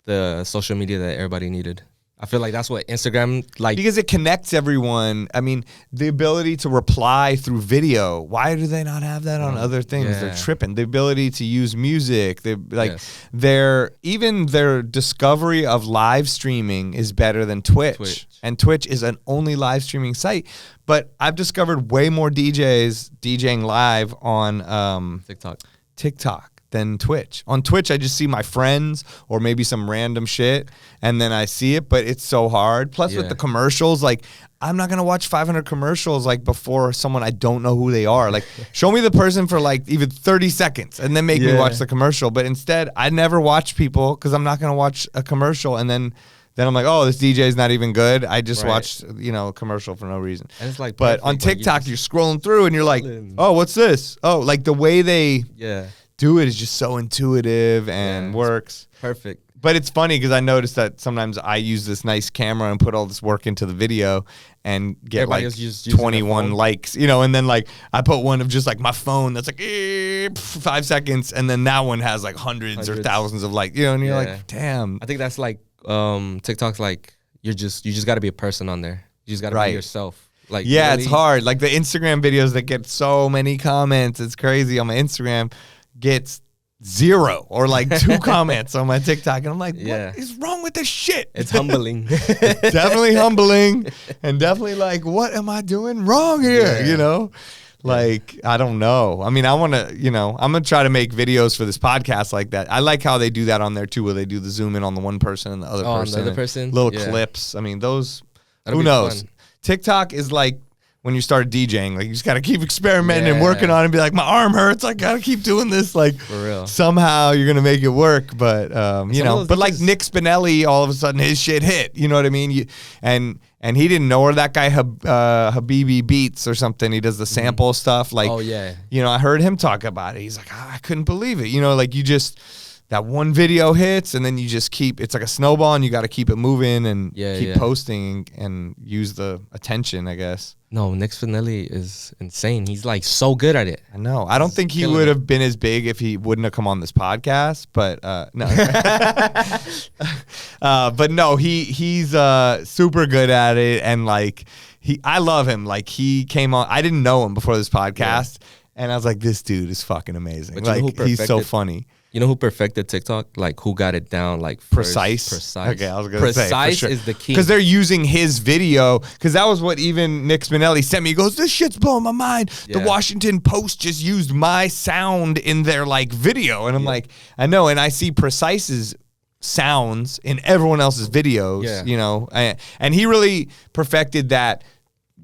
the social media that everybody needed. I feel like that's what Instagram like, because it connects everyone. I mean, the ability to reply through video. Why do they not have that on other things? Yeah. They're tripping. The ability to use music. They like their discovery of live streaming is better than Twitch. And Twitch is an only live streaming site. But I've discovered way more DJs DJing live on TikTok than Twitch. On Twitch, I just see my friends or maybe some random shit, and then I see it, but it's so hard. Plus with the commercials, like I'm not going to watch 500 commercials like before someone I don't know who they are. Like show me the person for like even 30 seconds and then make me watch the commercial. But instead, I never watch people because I'm not going to watch a commercial and then I'm like, oh, this DJ is not even good. I just watched, a commercial for no reason. And it's like, but on TikTok, you're scrolling through and you're like, oh, what's this? Oh, like the way they do it is just so intuitive and works. Perfect. But it's funny because I noticed that sometimes I use this nice camera and put all this work into the video and get Everybody like just using 21 likes, and then like I put one of just like my phone that's like 5 seconds, and then that one has like hundreds or thousands of likes, and you're like, damn. I think that's like TikTok's like you just got to be a person on there. You just got to be yourself. Like it's hard. Like the Instagram videos that get so many comments, it's crazy. On my Instagram, gets 0 or like 2 comments on my TikTok, and I'm like, what is wrong with this shit? It's humbling. It's definitely humbling, and definitely like, what am I doing wrong here? Like, I don't know. I mean, I want to, I'm going to try to make videos for this podcast like that. I like how they do that on there too, where they do the zoom in on the one person and the other person. The other person? Little clips. I mean, those, That'll who knows? Fun. TikTok is like when you start DJing, like you just got to keep experimenting and working on it and be like, my arm hurts. I got to keep doing this. Like, for real. Somehow you're going to make it work. But, but like Nick Spinelli, all of a sudden his shit hit. You know what I mean? And he didn't know her. That guy, Habibi Beats or something. He does the sample stuff. Like, I heard him talk about it. He's like, I couldn't believe it. Like you just, that one video hits and then you just keep, it's like a snowball and you got to keep it moving and keep posting and use the attention, I guess. No, Nick Spinelli is insane. He's like so good at it. I know. I don't think he would have been as big if he wouldn't have come on this podcast, but no. But no, he's super good at it, and like I love him. Like he came on, I didn't know him before this podcast, and I was like, this dude is fucking amazing. But like he's so funny. You know who perfected TikTok? Like who got it down? Like Precise. Okay, I was gonna say Precise is the key because they're using his video. Because that was what even Nick Spinelli sent me. He goes, "This shit's blowing my mind." The Washington Post just used my sound in their like video, and I'm like, I know, and I see Precise's sounds in everyone else's videos. And he really perfected that.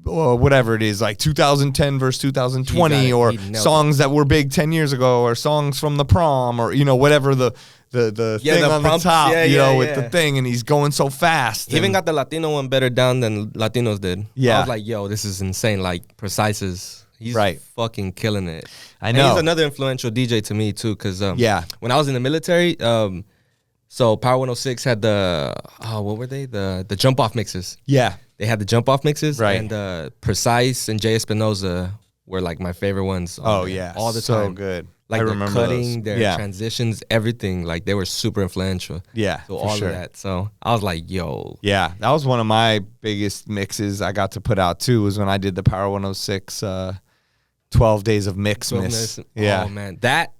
Or whatever it is, like 2010 versus 2020, or songs that were big 10 years ago, or songs from the prom, or whatever the thing on the top, with the thing, and he's going so fast. He even got the Latino one better down than Latinos did. Yeah, I was like, yo, this is insane. Like Precise he's fucking killing it. I know. And he's another influential DJ to me too, because when I was in the military, so Power 106 had the what were they? The jump off mixes. Yeah. They had the jump off mixes, right? And Precise and Jay Espinoza were like my favorite ones. Oh yeah, all the so time. Good. Like I their remember cutting, those. their transitions, everything. Like they were super influential. Yeah, so all of that. So I was like, yo. Yeah, that was one of my biggest mixes I got to put out too. Was when I did the Power 106 12 Days of Mixmas. Yeah. Oh man, that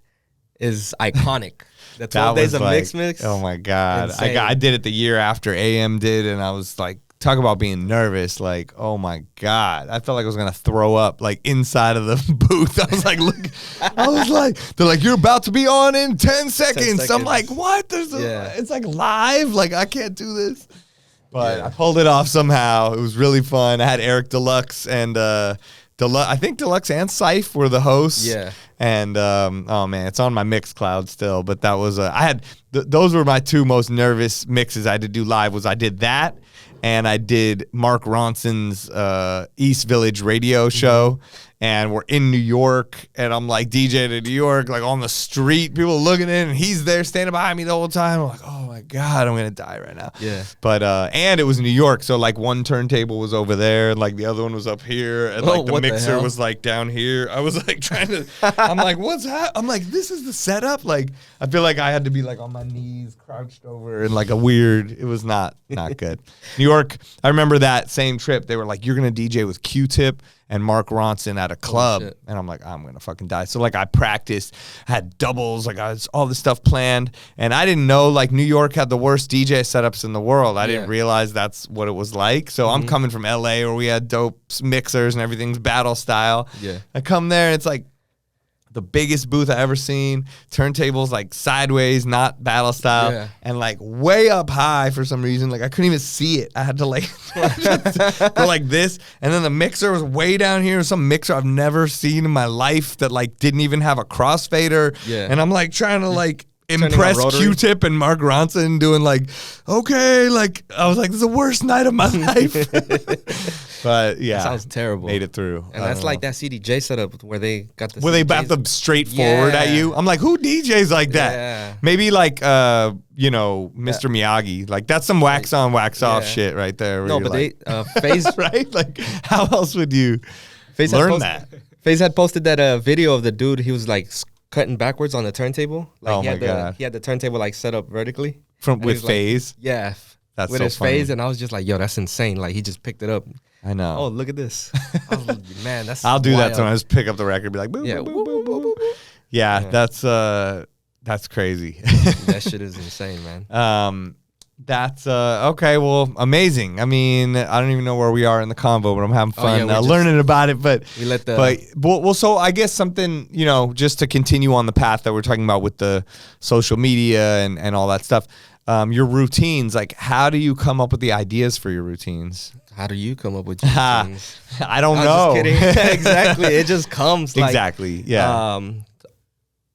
is iconic. The 12 Days of Mix. Oh my god, insane. I did it the year after AM did, and I was like. Talk about being nervous, like, oh my God. I felt like I was gonna throw up like inside of the booth. I was like, look, they're like, you're about to be on in 10 seconds. I'm like, what? It's like live, like I can't do this. But I pulled it off somehow. It was really fun. I had Eric Deluxe and I think Deluxe and Syph were the hosts. Yeah. And oh man, it's on my Mixcloud still. But that was I had those were my two most nervous mixes I had to do live. Was I did that. And I did Mark Ronson's East Village radio show. And we're in New York. And I'm like DJing in New York, like on the street. People looking in. And he's there standing behind me the whole time. I'm like, oh my God, I'm going to die right now. Yeah. But, and it was New York. So like one turntable was over there. And like the other one was up here. And like the mixer was like down here. I was like trying to, I'm like, what's happening? I'm like, this is the setup? Like, I feel like I had to be like on my knees, crouched over. And like it was not good. New York, I remember that same trip. They were like, you're going to DJ with Q-Tip and Mark Ronson at a club. And I'm like, I'm going to fucking die. So like I practiced, had doubles, like I was all this stuff planned. And I didn't know like New York had the worst DJ setups in the world. I didn't realize that's what it was like. So I'm coming from LA where we had dope mixers and everything's battle style. Yeah. I come there and it's like the biggest booth I ever seen. Turntables like sideways, not battle style, Yeah. and like way up high for some reason. Like I couldn't even see it. I had to like go like this, and then the mixer was way down here. Some mixer I've never seen in my life that like didn't even have a crossfader. Yeah. And I'm like trying to like on impress rotary. Q-Tip and Mark Ronson doing like, okay, like I was like, this is the worst night of my life. But yeah, That sounds terrible. made it through. And that's like that CDJ setup where they got the where they bat CDJs. them straight forward at Yeah. you. I'm like, who DJs like that? Yeah. Maybe like Mr. Miyagi. Like that's some wax on, wax off Yeah. shit right there. where No, you're but like, they FaZe right? Like how else would you FaZe had learn posted- that? FaZe had posted that video of the dude. He was like cutting backwards on the turntable. Like Oh he my had God. he had the turntable like set up vertically. From And with he's like- phase. Yeah. That's with so his funny. FaZe, and I was just like, yo, that's insane. Like he just picked it up. I know. Oh, look at this. I was like, man, that's I'll do that wild. sometimes. Pick up the record, and be like, boop, Yeah. boop, boop, boop, boop, boop. Yeah, Yeah. that's crazy. That shit is insane, man. That's okay. Well, amazing. I mean, I don't even know where we are in the convo, but I'm having Oh, yeah, fun we're just- learning about it. But We let the well, so I guess something, just to continue on the path that we're talking about with the social media and all that stuff. Your routines, like how do you come up with the ideas for your routines? how do you come up with your Ha, routines? I don't I know. was just kidding. Exactly. It just comes. Like, Exactly. Yeah. Um,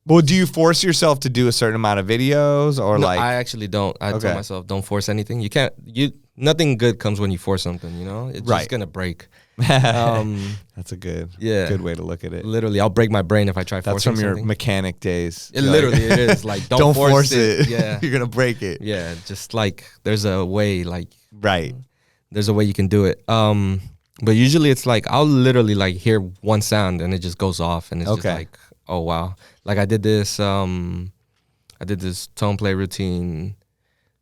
Well, do you force yourself to do a certain amount of videos or no, like? I actually don't. I Okay. tell myself, don't force anything. You can't. Nothing good comes when you force something. It's Right. just gonna break. That's a good way to look at it. Literally, I'll break my brain if I try That's forcing from your something. mechanic days. It You're literally it is like don't, force it. Yeah, You're gonna break it. yeah. Just like there's a way. Like Right. there's a way you can do it. But usually it's like I'll literally like hear one sound and it just goes off and it's just Okay. like, oh wow. Like I did this tone play routine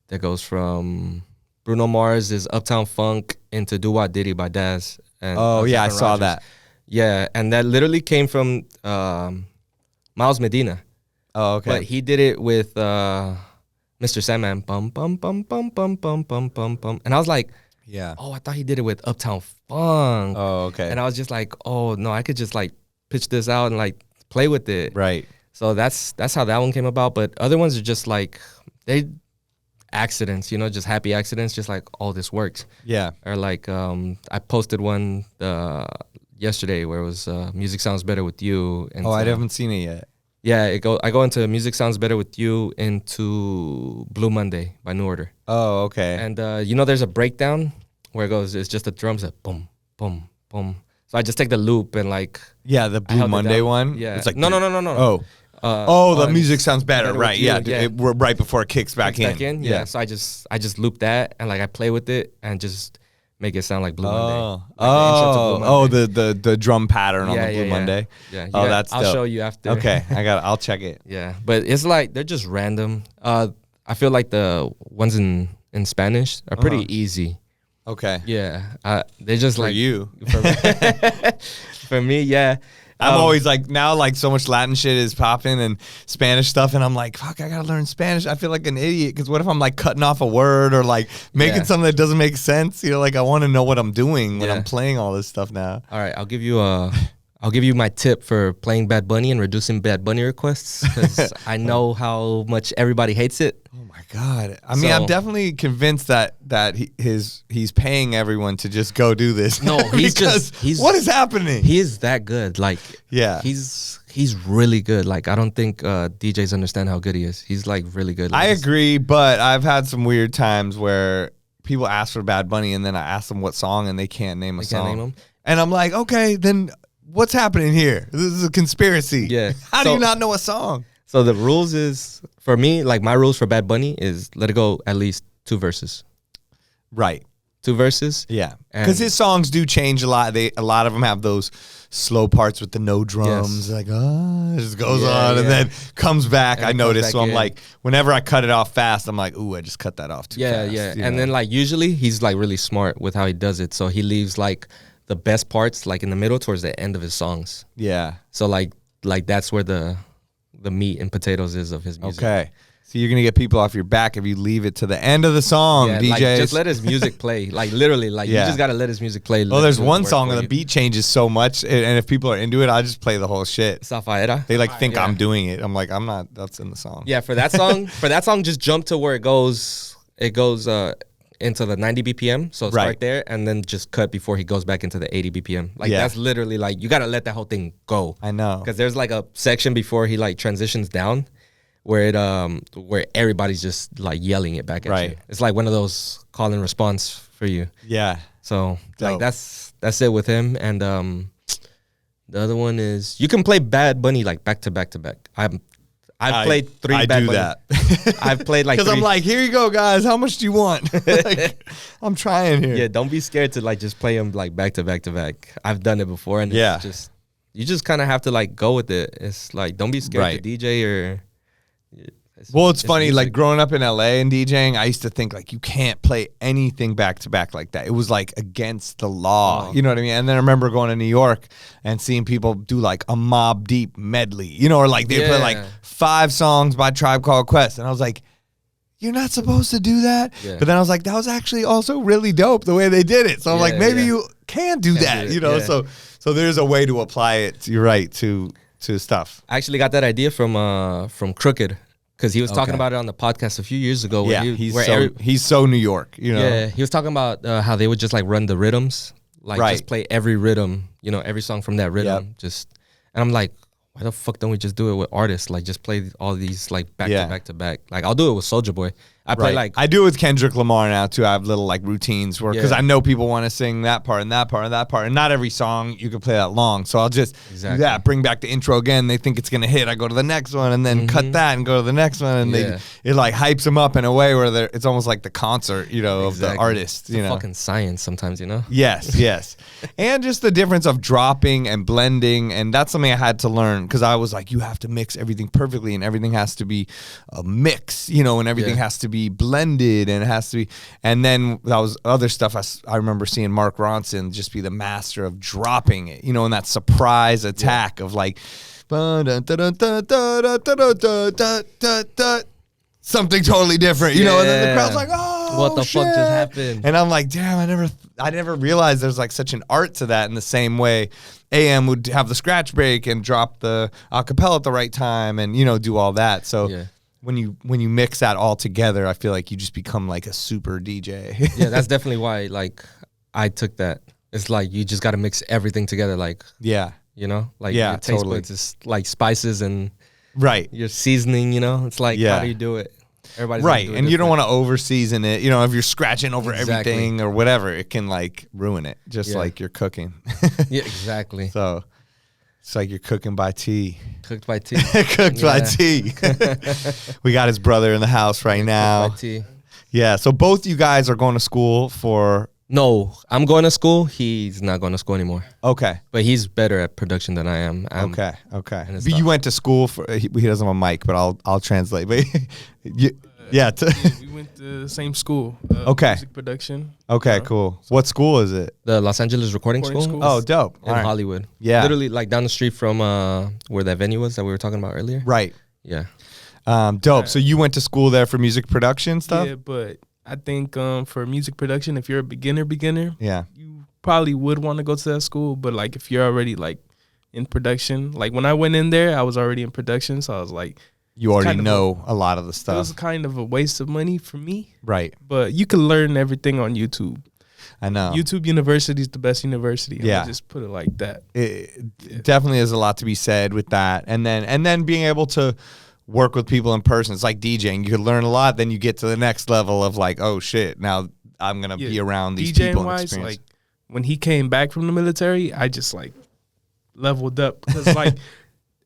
that goes from Bruno Mars' Uptown Funk into Do Wop Diddy by Daz. And Oh yeah, I Stephen saw Rogers. that. Yeah, and that literally came from Miles Medina. Oh okay. But he did it with Mr. Sandman. Bum bum bum bum bum bum bum bum bum. And I was like, yeah. oh, I thought he did it with Uptown Funk. Oh okay. And I was just like, oh no, I could just like pitch this out and like play with it. right. So that's how that one came about. But other ones are just like they accidents, just happy accidents, just like, oh, this works. Yeah. Or like I posted one yesterday where it was Music Sounds Better With You. And Oh, I haven't seen it yet. yeah, I go into Music Sounds Better With You into Blue Monday by New Order. Oh okay. And there's a breakdown where it goes, it's just the drums that boom, boom, boom. So I just take the loop and like yeah, the I Blue held it Monday down. one. Yeah. It's like no. Oh. Oh, the music sounds better. Better With Right. You, Yeah. yeah. We're right before it kicks back in. Yeah. So I just loop that and like I play with it and just make it sound like Blue Monday. Oh. Like the intro to Blue Monday. The drum pattern on Yeah, the Blue yeah, Monday. Yeah. Oh, that's I'll dope. show you after. Okay, I'll check it. Yeah, but it's like they're just random. I feel like the ones in Spanish are pretty Uh-huh. easy. Okay. Yeah, they're just For like you. For me, for me, yeah. I'm always like now like so much Latin shit is popping and Spanish stuff and I'm like fuck I gotta learn Spanish. I feel like an idiot because what if I'm like cutting off a word or like making Yeah. something that doesn't make sense? Like I want to know what I'm doing when Yeah. I'm playing all this stuff now. All right, I'll give you my tip for playing Bad Bunny and reducing Bad Bunny requests because I know how much everybody hates it. Oh my god! I mean, I'm So- definitely convinced that he's paying everyone to just go do this. No, he's Because just- he's- what is happening? He is that good. Like, Yeah. he's really good. Like, I don't think DJs understand how good he is. He's like really good. Like, I he's- agree, but I've had some weird times where people ask for Bad Bunny and then I ask them what song and they can't name a They song. can't name 'em? And I'm like, okay, then what's happening here? This is a conspiracy. Yeah. How do So- you not know a song? So the rules is for me, like my rules for Bad Bunny is let it go at least 2 verses. Right. 2 verses. Yeah. And- Because his songs do change a lot. A lot of them have those slow parts with the no drums. Yes. Like, it just goes Yeah, on and yeah. then comes back. And I it comes noticed. back So I'm in. like, whenever I cut it off fast, I'm like, ooh, I just cut that off too Yeah, fast. yeah. you And know? then like usually he's like really smart with how he does it. So he leaves like the best parts like in the middle towards the end of his songs. yeah. So like that's where the meat and potatoes is of his music. Okay. So you're gonna get people off your back if you leave it to the end of the song, Yeah, DJs. like, just let his music play. Like literally, like Yeah. you just gotta let his music play. Well, there's one song where the beat changes so much, and if people are into it, I just play the whole shit. Zafaera. They like think Yeah. I'm doing it. I'm like, I'm not. That's in the song. Yeah, for that song, just jump to where it goes. It goes into the 90 BPM. So start Right. there, and then just cut before he goes back into the 80 BPM. Like Yeah. that's literally like you gotta let that whole thing go. I know. Because there's like a section before he like transitions down, where it where everybody's just like yelling it back at Right. you. It's like one of those call and response for you. Yeah. So Dope. like that's it with him. And the other one is you can play Bad Bunny like back to back to back. I've played 3 I Bad do Bunny. that. I've played like Because 3. I'm like, here you go, guys. How much do you want? Like, I'm trying here. yeah, don't be scared to like just play them like back to back to back. I've done it before, and Yeah. it's just you just kind of have to like go with it. It's like don't be scared Right. to DJ or. Well, it's funny, music. like growing up in LA and DJing, I used to think like you can't play anything back to back like that. It was like against the law. Oh. You know what I mean? And then I remember going to New York and seeing people do like a Mobb Deep medley, you know, or like they play like Yeah. 5 songs by Tribe Called Quest. And I was like, you're not supposed to do that. Yeah. But then I was like, that was actually also really dope the way they did it. So I'm like, Yeah, maybe yeah. you can do Can that, do it, you know? yeah. So there's a way to apply it, you're right, to stuff. I actually got that idea from Crooked because he was talking Okay. about it on the podcast a few years ago. Where Yeah, where he's so New York, you know? Yeah, he was talking about how they would just like run the rhythms, like Right. just play every rhythm, you know, every song from that rhythm. Just, and I'm like, why the fuck don't we just do it with artists? Like, just play all these like back Yeah. to back to back. Like, I'll do it with Soulja Boy. I play Right. like, I do it with Kendrick Lamar now too. I have little like routines where because Yeah. I know people want to sing that part and that part and that part, and not every song you can play that long. So I'll just Exactly. do that, bring back the intro again. They think it's gonna hit. I go to the next one and then cut that and go to the next one, and Yeah. it like hypes them up in a way where it's almost like the concert, you know, of the Exactly. artist. it's You a know, fucking science sometimes, you know. Yes, yes. And just the difference of dropping and blending. And that's something I had to learn because I was like, you have to mix everything perfectly and everything has to be a mix, you know, and everything Yeah. has to be blended and it has to be. And then that was other stuff. I remember seeing Mark Ronson just be the master of dropping it, you know, and that surprise attack of like, something totally different, you know, and then the crowd's like, oh, What the fuck just shit. happened? And I'm like, damn, I never realized there's like such an art to that. In the same way, AM would have the scratch break and drop the acapella at the right time, and you know, do all that. So Yeah. when you mix that all together, I feel like you just become like a super DJ. Yeah, that's definitely why like I took that. It's like you just got to mix everything together, like Yeah, you know, like Yeah, your taste totally. buds is like spices and right, your seasoning. You know, it's like Yeah. how do you do it? Everybody's gonna right. do it And you don't different. want to over season it. You know, if you're scratching over Exactly. everything or whatever, it can like ruin it. Just Yeah. like you're cooking. Yeah, exactly. So it's like you're cooking by tea. Cooked by tea. Cooked by Yeah. tea. We got his brother in the house right now. By tea. Yeah, so both you guys are going to school for. No, I'm going to school. He's not going to school anymore. Okay, But he's better at production than I am. okay. and it's But you not- went to school for. He doesn't have a mic, but I'll translate. But yeah. We went to the same school. Okay. Music production. Okay, cool. What school is it? The Los Angeles Recording Recording School. School. Oh, dope. in All right. Hollywood. Yeah. Literally like down the street from where that venue was that we were talking about earlier. Right. Yeah. Dope. So you went to school there for music production stuff? Yeah, but I think for music production, if you're a beginner, Yeah. you probably would want to go to that school. But like if you're already like in production, like when I went in there, I was already in production, so I was like, You already kind of know a lot of the it was stuff. kind of a waste of money for me. Right. But you can learn everything on YouTube. I know. YouTube University is the best university. Yeah. I'll just put it like that. It definitely is a lot to be said with that, and then being able to work with people in person. It's like DJing. You could learn a lot, then you get to the next level of like, oh shit, now I'm gonna be around these people and wise, experience. like when he came back from the military, I just like leveled up because like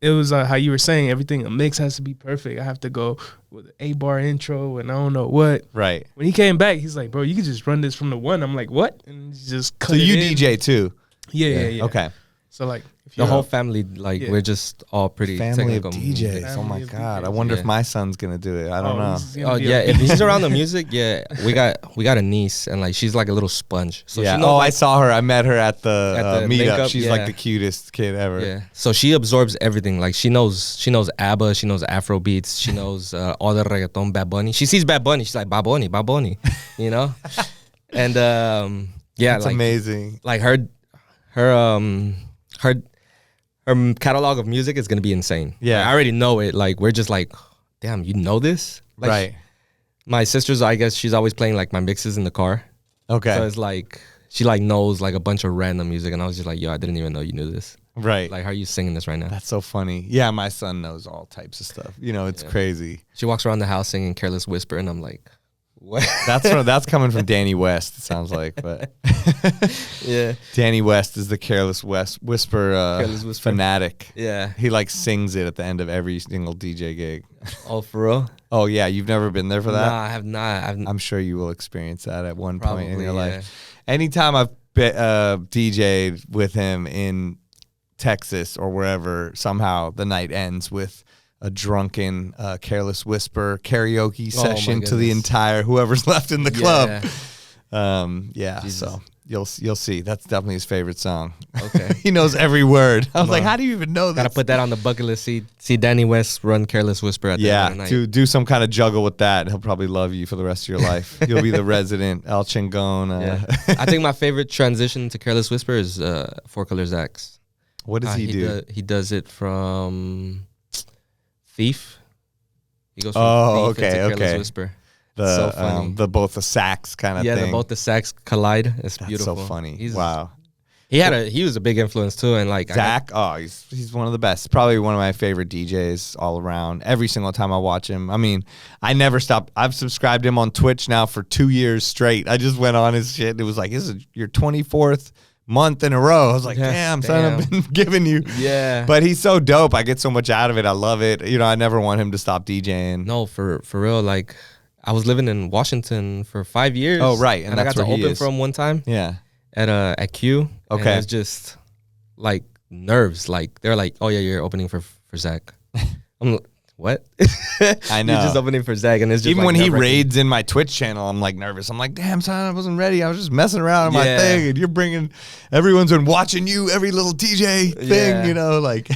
it was how you were saying, everything a mix has to be perfect. I have to go with an 8-bar intro and I don't know what. Right. When he came back, he's like, bro, you can just run this from the one. I'm like, what? And he just cut So it you in. DJ too. Yeah. Okay. So like if The you're whole family, like Yeah. we're just all pretty Family of technical. DJs. Family Oh my of god! I DJs, wonder if yeah. my son's gonna do it. I don't know. Oh yeah, if he's around the music, yeah, we got a niece and like she's like a little sponge. So yeah. she knows, Oh, I like, saw her. I met her at the, At the meetup. link-up, She's like yeah. the cutest kid ever. yeah. So she absorbs everything. Like she knows ABBA, she knows Afro beats, she knows all the reggaeton, Bad Bunny. She sees Bad Bunny, she's like Bad Bunny, you know. And yeah, It's like amazing. like her catalog of music is gonna be insane. Yeah. I already know it. Like we're just like, damn, you know this? Like, Right. My sister's, I guess she's always playing like my mixes in the car. Okay. So it's like she like knows like a bunch of random music, and I was just like, yo, I didn't even know you knew this. Right. Like, how are you singing this right now? That's so funny. Yeah, my son knows all types of stuff. You know, it's crazy. She walks around the house singing "Careless Whisper," and I'm like, what? That's coming from Danny West. It sounds like, but Yeah, Danny West is the Careless Whisper, Careless Whisper. fanatic. yeah. He like sings it at the end of every single DJ gig. Oh, for real? Oh yeah, you've never been there for that? Nah, I have not. I'm sure you will experience that at one Probably, point in your yeah. life. Anytime I've DJ'd with him in Texas or wherever, somehow the night ends with a drunken, Careless Whisper karaoke Oh, my session to the goodness. entire whoever's left in the club. Yeah. Jesus. So you'll see. That's definitely his favorite song. Okay. He knows every word. I was Come like, on. how do you even know this? Gotta put that on the bucket list. See Danny West run "Careless Whisper" at the end of the Yeah, night. to do some kind of juggle with that. He'll probably love you for the rest of your life. You'll be the resident El Chingon. Yeah. I think my favorite transition to "Careless Whisper" is Four Color Zax. What does he do? He does it from Thief. He goes from Oh, Thief into okay, Careless okay. Whisper. The so funny. both the sax kind of Yeah, thing. both the sax collide. It's That's beautiful. so funny. He's, Wow. He was a big influence too, and like Zach, he's one of the best. Probably one of my favorite DJs all around. Every single time I watch him. I mean, I never stop. I've subscribed him on Twitch now for 2 years straight. I just went on his shit. And it was like, this is your 24th month in a row. I was like, Yes, damn, son, I've been giving you. Yeah. But he's so dope. I get so much out of it. I love it. You know, I never want him to stop DJing. No, for real. Like, I was living in Washington for 5 years. Oh, right, and I that's got to where he open is. for him one time Yeah. at Q. And Okay. it's just like nerves. Like they're like, oh yeah, you're opening for Zach. I'm like, what? I know. You're just opening for Zach, and it's just Even like when he nerve-wracking. raids in my Twitch channel, I'm like nervous. I'm like, damn, son, I wasn't ready. I was just messing around on my Yeah. thing. And you're bringing, everyone's been watching you, every little DJ thing, Yeah. you know, like.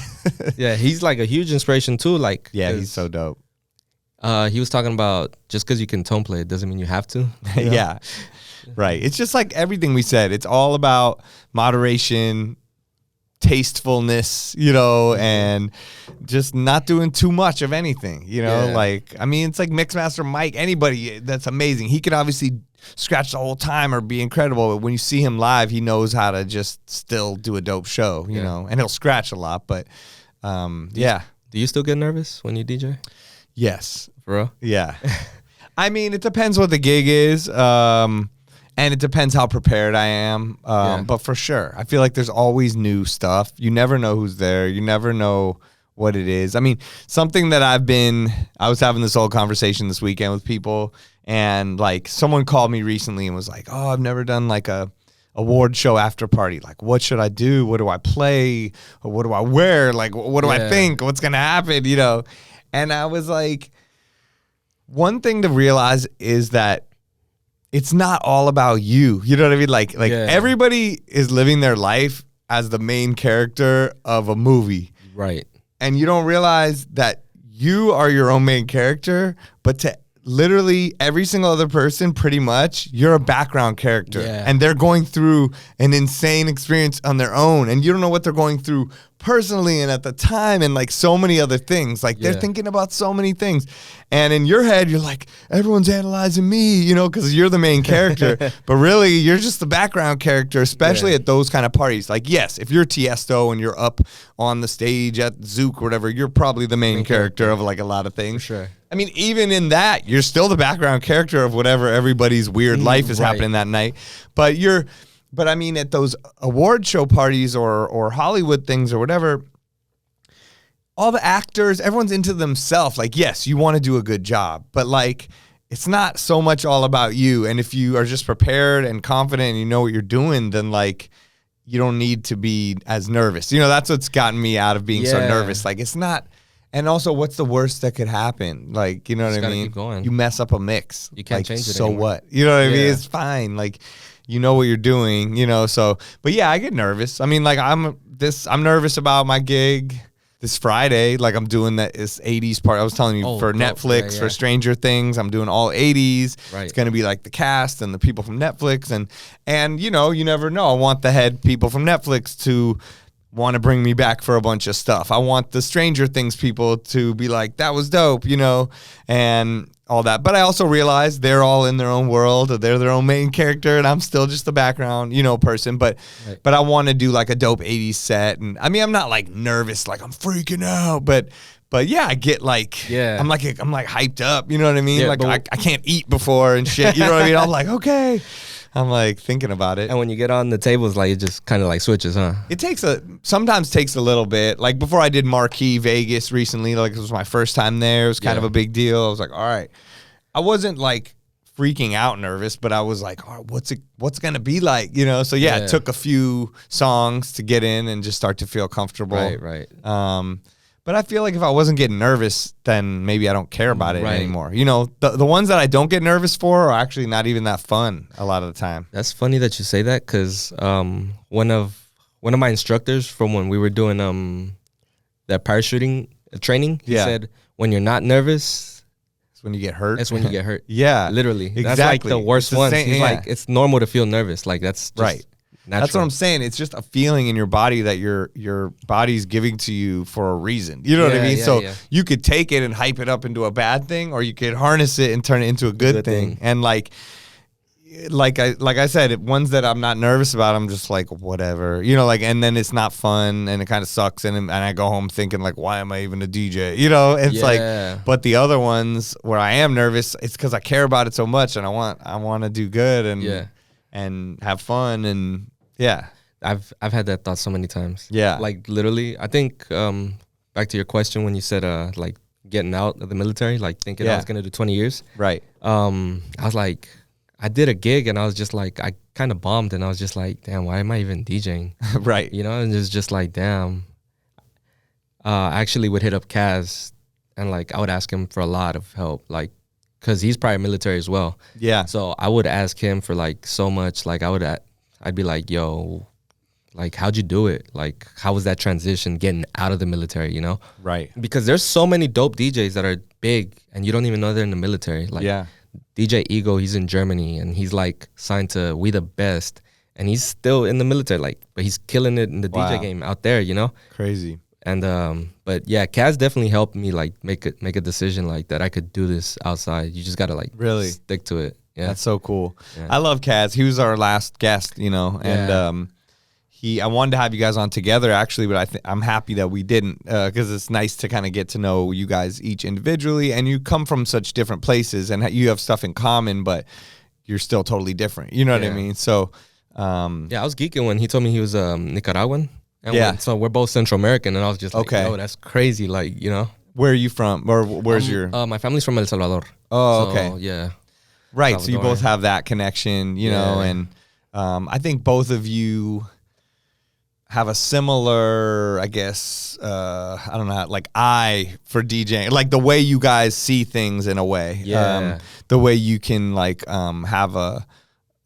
Yeah, he's like a huge inspiration too. Like, Yeah, 'cause, he's so dope. He was talking about just because you can tone play, it doesn't mean you have to. you know? Yeah. Right. It's just like everything we said. It's all about moderation, tastefulness, you know, and just not doing too much of anything, you know, Yeah. like, I mean, it's like Mixmaster Mike, anybody that's amazing. He could obviously scratch the whole time or be incredible, but when you see him live, he knows how to just still do a dope show, you Yeah. know, and he'll scratch a lot, but yeah. Do you still get nervous when you DJ? Yes. For real? Yeah. I mean, it depends what the gig is. And it depends how prepared I am. Yeah. But for sure, I feel like there's always new stuff. You never know who's there. You never know what it is. I mean, something that I was having this whole conversation this weekend with people, and like someone called me recently and was like, oh, I've never done like a award show after party. Like, what should I do? What do I play? Or what do I wear? Like, what do I Yeah. think? What's going to happen? You know? And I was like, one thing to realize is that it's not all about you. You know what I mean? Like Yeah. everybody is living their life as the main character of a movie. Right. And you don't realize that you are your own main character, but to literally every single other person, pretty much, you're a background character. Yeah. And they're going through an insane experience on their own. And you don't know what they're going through personally and at the time, and like so many other things. Like they're Yeah. thinking about so many things. And in your head, you're like, everyone's analyzing me, you know, because you're the main character. But really, you're just the background character, especially Yeah. at those kind of parties. Like, yes, if you're Tiesto and you're up on the stage at Zook or whatever, you're probably the main character of like a lot of things. For sure. I mean, even in that, you're still the background character of whatever everybody's weird life is right. happening that night. But I mean, at those award show parties or Hollywood things or whatever, all the actors, everyone's into themselves. Like, yes, you want to do a good job, but like, it's not so much all about you. And if you are just prepared and confident and you know what you're doing, then like, you don't need to be as nervous. You know, that's what's gotten me out of being so Yeah. nervous. Like, it's not. And also, what's the worst that could happen? Like, you know Just what I gotta mean? keep going. You mess up a mix. You can't like, change it So anymore. what? You know what I mean? Yeah. It's fine. Like, you know what you're doing, you know? So, but yeah, I get nervous. I mean, like, I'm nervous about my gig this Friday. Like, I'm doing this 80s part. I was telling you for Netflix, for Stranger Things, I'm doing all 80s. Right. It's going to be like the cast and the people from Netflix. And, you know, you never know. I want the head people from Netflix to want to bring me back for a bunch of stuff. I want the Stranger Things people to be like, that was dope, you know, and all that. But I also realize they're all in their own world. They're their own main character, and I'm still just a background, you know, person. But I want to do like a dope 80s set. And I mean, I'm not like nervous, like I'm freaking out, but yeah, I get like, I'm like hyped up, you know what I mean? Yeah, like I can't eat before and shit, you know what I mean? I'm like, okay. I'm like thinking about it. And when you get on the tables, like it just kind of like switches, huh? It sometimes takes a little bit. Like before I did Marquee Vegas recently, like it was my first time there. It was kind of a big deal. I was like, all right. I wasn't like freaking out nervous, but I was like, all right, what's gonna be like? You know? So yeah, it took a few songs to get in and just start to feel comfortable. Right. But I feel like if I wasn't getting nervous, then maybe I don't care about it anymore. You know, the ones that I don't get nervous for are actually not even that fun a lot of the time. That's funny that you say that because one of my instructors from when we were doing that parachuting training, he said, when you're not nervous, it's when you get hurt. that's when you get hurt. Yeah. Literally. Exactly. That's like the worst It's the one. same- He's yeah. like, it's normal to feel nervous. Like that's just Right. natural. That's what I'm saying. It's just a feeling in your body that your body's giving to you for a reason. You know what I Yeah, mean? yeah, So yeah. you could take it and hype it up into a bad thing, or you could harness it and turn it into a good thing. And like I said, ones that I'm not nervous about, I'm just like whatever. You know, like, and then it's not fun and it kind of sucks, and I go home thinking like, why am I even a DJ? You know, it's like. But the other ones where I am nervous, it's because I care about it so much, and I want to do good and have fun and. Yeah. I've had that thought so many times. Yeah. Like literally, I think back to your question when you said like getting out of the military, like thinking I was gonna do 20 years. Right. I was like, I did a gig and I was just like, I kind of bombed and I was just like, damn, why am I even DJing? Right. You know, and it's just like, damn. I actually would hit up Kaz and like I would ask him for a lot of help, like, cause he's prior military as well. Yeah. So I would ask him for like so much, like I'd be like, yo, like, how'd you do it? Like, how was that transition getting out of the military, you know? Right. Because there's so many dope DJs that are big and you don't even know they're in the military. Like, DJ Ego, he's in Germany and he's like signed to We the Best and he's still in the military, like, but he's killing it in the DJ game out there, you know? Crazy. And, but yeah, Kaz definitely helped me like make a decision like that I could do this outside. You just gotta like really stick to it. Yeah. That's so cool. Yeah. I love Kaz. He was our last guest, you know, and I wanted to have you guys on together actually, but I'm happy that we didn't because it's nice to kind of get to know you guys each individually, and you come from such different places and you have stuff in common, but you're still totally different. You know what I mean? So yeah, I was geeking when he told me he was Nicaraguan. And so we're both Central American, and I was just like, oh, that's crazy. Like, you know. Where are you from? Or where's your... my family's from El Salvador. Oh, so, okay. Yeah. Right, so you both have that connection, you know, and I think both of you have a similar, I guess, I don't know, like eye for DJing, like the way you guys see things in a way. Yeah. The way you can like have a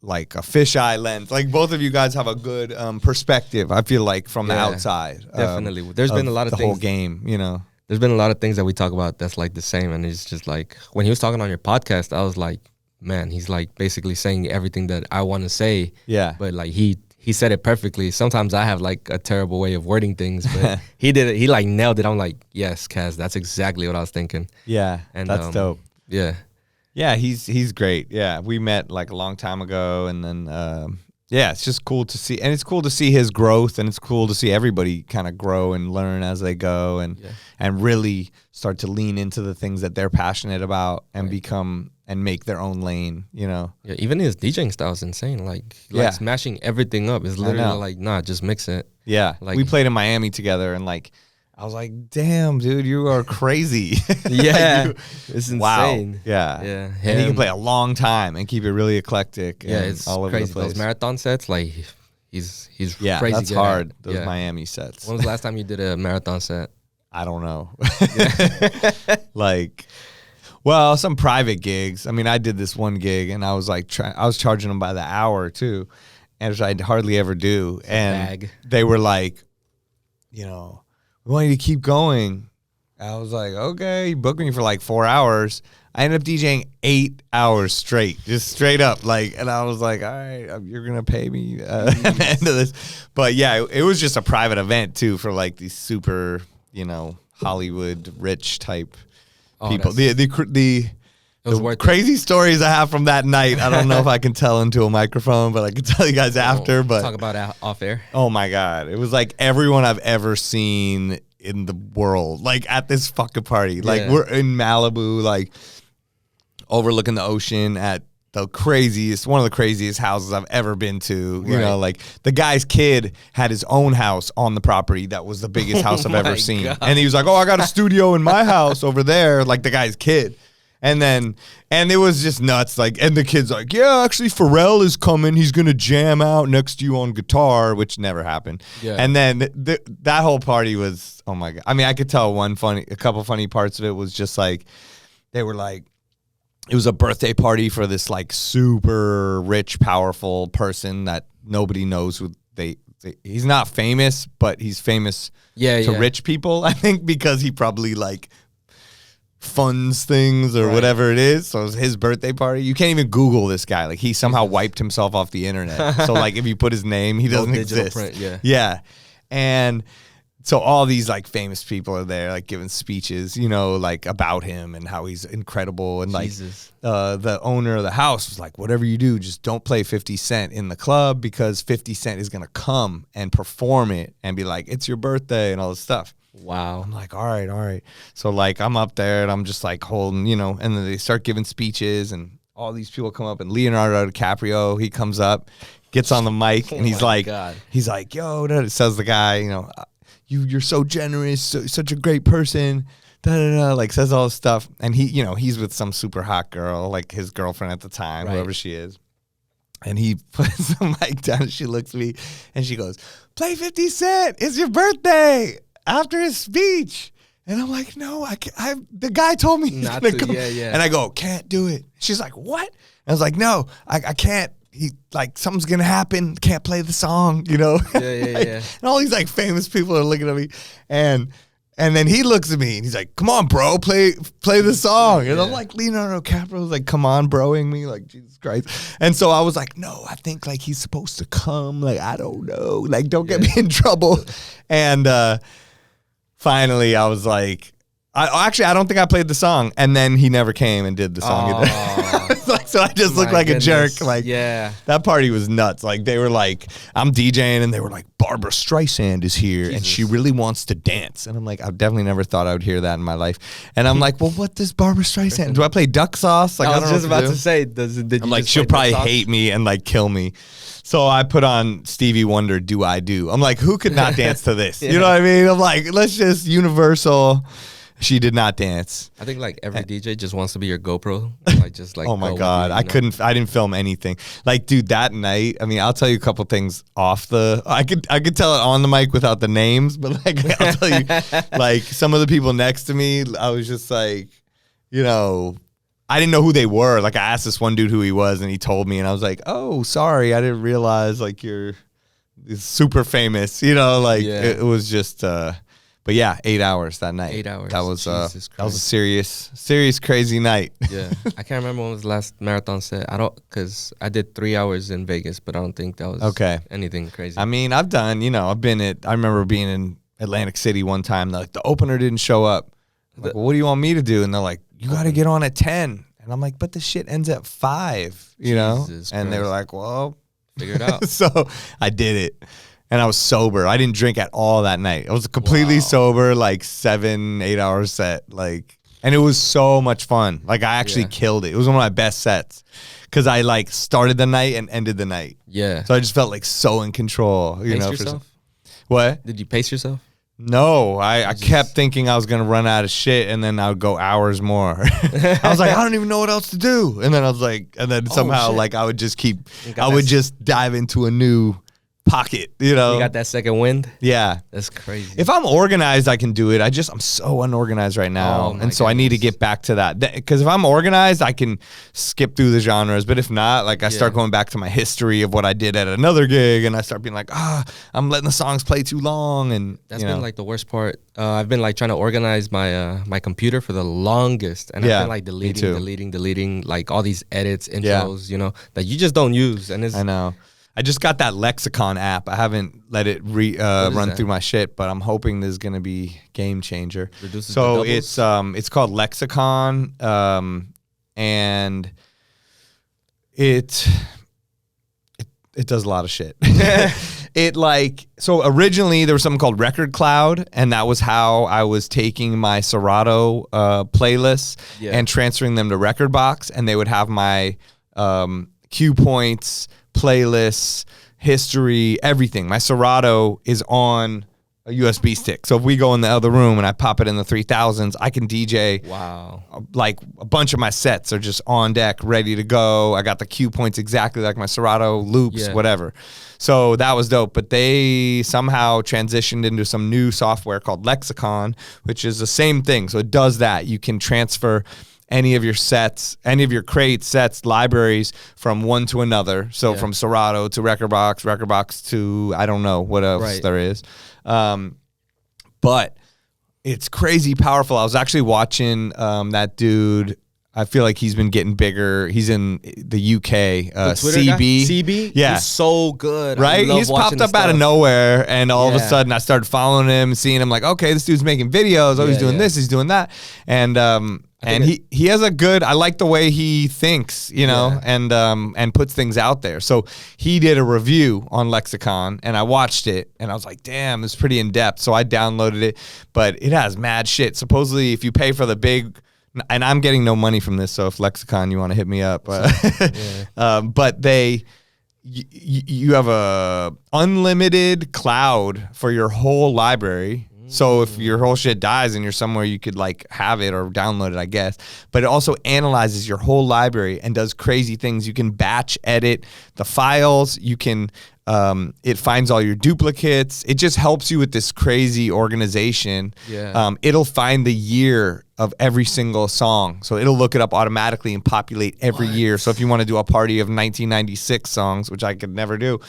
fisheye lens. Like both of you guys have a good perspective, I feel like, from the outside. Definitely. There's been a lot of the things. whole game, you know. There's been a lot of things that we talk about that's like the same. And it's just like, when he was talking on your podcast, I was like, man, he's like basically saying everything that I want to say. Yeah. But like he said it perfectly. Sometimes I have like a terrible way of wording things, but he did it. He like nailed it. I'm like, yes, Kaz, that's exactly what I was thinking. Yeah. And that's dope. Yeah. Yeah, he's great. Yeah, we met like a long time ago, and then it's just cool to see, and it's cool to see his growth, and it's cool to see everybody kind of grow and learn as they go, and really start to lean into the things that they're passionate about and become and make their own lane. You know. Yeah, even his DJing style is insane. Like smashing everything up is literally like, nah, just mix it. Yeah, like, we played in Miami together, and like, I was like, damn, dude, you are crazy. Yeah. It's insane. Wow. Yeah. Yeah. And he can play a long time and keep it really eclectic. Yeah, and it's all over crazy. the place. Those marathon sets, like, He's Yeah, crazy that's good hard. at- Those yeah. Miami sets. When was the last time you did a marathon set? I don't know. Like, well, some private gigs. I mean, I did this one gig and I was like, I was charging them by the hour too, and I hardly ever do. And bag. they were like, you know, we want you to keep going. I was like, okay, you booked me for like 4 hours. I ended up DJing 8 hours straight, just straight up. Like, and I was like, all right, you're going to pay me at the end of this. But yeah, it was just a private event too for like these super, you know, Hollywood rich type people. The It was worth it. crazy stories I have from that night. I don't know if I can tell into a microphone, but I can tell you guys after. But Talk about it off air. oh my God, it was like everyone I've ever seen in the world, like at this fucking party. Like Yeah. we're in Malibu, like overlooking the ocean at one of the craziest houses I've ever been to. You Right. know, like the guy's kid had his own house on the property that was the biggest house I've ever my seen. God. And he was like, oh, I got a studio in my house over there, like the guy's kid. And it was just nuts. Like, and the kid's like, yeah, actually Pharrell is coming. He's going to jam out next to you on guitar, which never happened. Yeah. And then that whole party was, oh my God. I mean, I could tell a couple funny parts of it was just like, they were like, it was a birthday party for this like super rich, powerful person that nobody knows who he's not famous, but he's famous to rich people, I think, because he probably like funds things or Right. whatever it is. So it was his birthday party. You can't even Google this guy. Like he somehow wiped himself off the internet. So like if you put his name, he doesn't digital exist. print, yeah. Yeah. And so all these like famous people are there, like giving speeches, you know, like about him and how he's incredible. And like Jesus. the owner of the house was like, whatever you do, just don't play 50 Cent in the club because 50 Cent is going to come and perform it and be like, it's your birthday and all this stuff. Wow. I'm like, all right. So like I'm up there and I'm just like holding, you know, and then they start giving speeches and all these people come up and Leonardo DiCaprio, he comes up, gets on the mic and he's my like, God. yo, says the guy, you know, you're so generous, such a great person, like says all this stuff. And he, you know, he's with some super hot girl, like his girlfriend at the time, Right. whoever she is. And he puts the mic down and she looks at me and she goes, play 50 Cent, it's your birthday, after his speech. And I'm like, no, the guy told me he's Not gonna to, come. yeah. And I go, can't do it. She's like, what? I was like, no, I can't. He like something's gonna happen. Can't play the song, you know. Yeah. And all these like famous people are looking at me, and then he looks at me and he's like, "Come on, bro, play the song." And I'm Yeah. like, Leonardo DiCaprio's like, "Come on, broing me," like Jesus Christ. And so I was like, "No, I think like he's supposed to come. Like I don't know. Like don't get me in trouble." And finally, I was like, I don't think I played the song. And then he never came and did the song either. So I just looked My like a jerk. goodness. Like, yeah. that party was nuts. Like, they were like, I'm DJing, and they were like, Barbara Streisand is here, and she really wants to dance. And I'm like, I definitely never thought I would hear that in my life. And I'm like, well, what does Barbara Streisand? Do I play duck sauce? Like, I don't was know just what about do. to say, did you I'm like, just she'll play probably the song? hate me and like kill me. So I put on Stevie Wonder, Do I Do? I'm like, who could not dance to this? You know what I mean? I'm like, let's just Universal. She did not dance. I think like every DJ just wants to be your GoPro. Like just like Oh my go with God. you, I you know? I didn't film anything. Like, dude, that night, I mean, I'll tell you a couple things off I could tell it on the mic without the names, but like, I'll tell you, like some of the people next to me, I was just like, you know, I didn't know who they were. Like I asked this one dude who he was and he told me and I was like, oh, sorry. I didn't realize like you're super famous, you know, like Yeah. it was just, but yeah, 8 hours that night. 8 hours. That was Jesus that was a Christ. serious crazy night. Yeah, I can't remember when was the last marathon set. Because I did 3 hours in Vegas, but I don't think that was Okay. anything crazy. I mean, I've done, you know, I remember being in Atlantic City one time. Like the opener didn't show up. I'm like, well, what do you want me to do? And they're like, you got to get on at 10. And I'm like, but the shit ends at 5, you know? Jesus And they were Christ. like, well, Figure it out. so I did it. And I was sober. I didn't drink at all that night. I was completely Wow. sober, like 7-8 hour set. Like, and it was so much fun. Like I actually Yeah. killed it. It was one of my best sets. Cause I like started the night and ended the night. Yeah. So I just felt like so in control, you Pace know. yourself? What? Did you pace yourself? No, I kept thinking I was going to run out of shit and then I would go hours more. I was like, I don't even know what else to do. And then I was like, and then somehow shit. like I would just keep, You got I would that- just dive into a new pocket, you know. You got that second wind. Yeah. That's crazy. If I'm organized, I can do it. I'm so unorganized right now. Oh, my and so I need to goodness. get back to that. Because if I'm organized, I can skip through the genres. But if not, like I start going back to my history of what I did at another gig, and I start being like, I'm letting the songs play too long. And that's been like the worst part. I've been like trying to organize my my computer for the longest. And I've been like deleting like all these edits, intros, you know, that you just don't use. And it's, I know. I just got that Lexicon app. I haven't let it run through my shit, but I'm hoping this is gonna be game changer. Reduces So the it's called Lexicon, and it does a lot of shit. So originally there was something called Record Cloud, and that was how I was taking my Serato playlists and transferring them to Record Box, and they would have my cue points, playlists, history, everything. My Serato is on a USB stick. So if we go in the other room and I pop it in the 3000s, I can DJ. Wow. Like a bunch of my sets are just on deck, ready to go. I got the cue points exactly like my Serato, loops, whatever. So that was dope. But they somehow transitioned into some new software called Lexicon, which is the same thing. So it does that. You can transfer any of your sets, any of your crates, sets, libraries from one to another. So from Serato to Record Box to I don't know what else there is. But it's crazy powerful. I was actually watching that dude. I feel like he's been getting bigger. He's in the UK. CB. CB? Yeah. He's so good. Right? He's popped up out of nowhere, and all of a sudden I started following him, seeing him like, okay, this dude's making videos. Oh, he's doing this, he's doing that. And he has a good, I like the way he thinks, you know, and puts things out there. So he did a review on Lexicon, and I watched it, and I was like, damn, it's pretty in depth. So I downloaded it, but it has mad shit. Supposedly, if you pay for the big, and I'm getting no money from this, so if Lexicon, you want to hit me up. But you have a unlimited cloud for your whole library. So if your whole shit dies and you're somewhere, you could like have it or download it, I guess. But it also analyzes your whole library and does crazy things. You can batch edit the files. You can, it finds all your duplicates. It just helps you with this crazy organization. It'll find the year of every single song. So it'll look it up automatically and populate every year. So if you want to do a party of 1996 songs, which I could never do,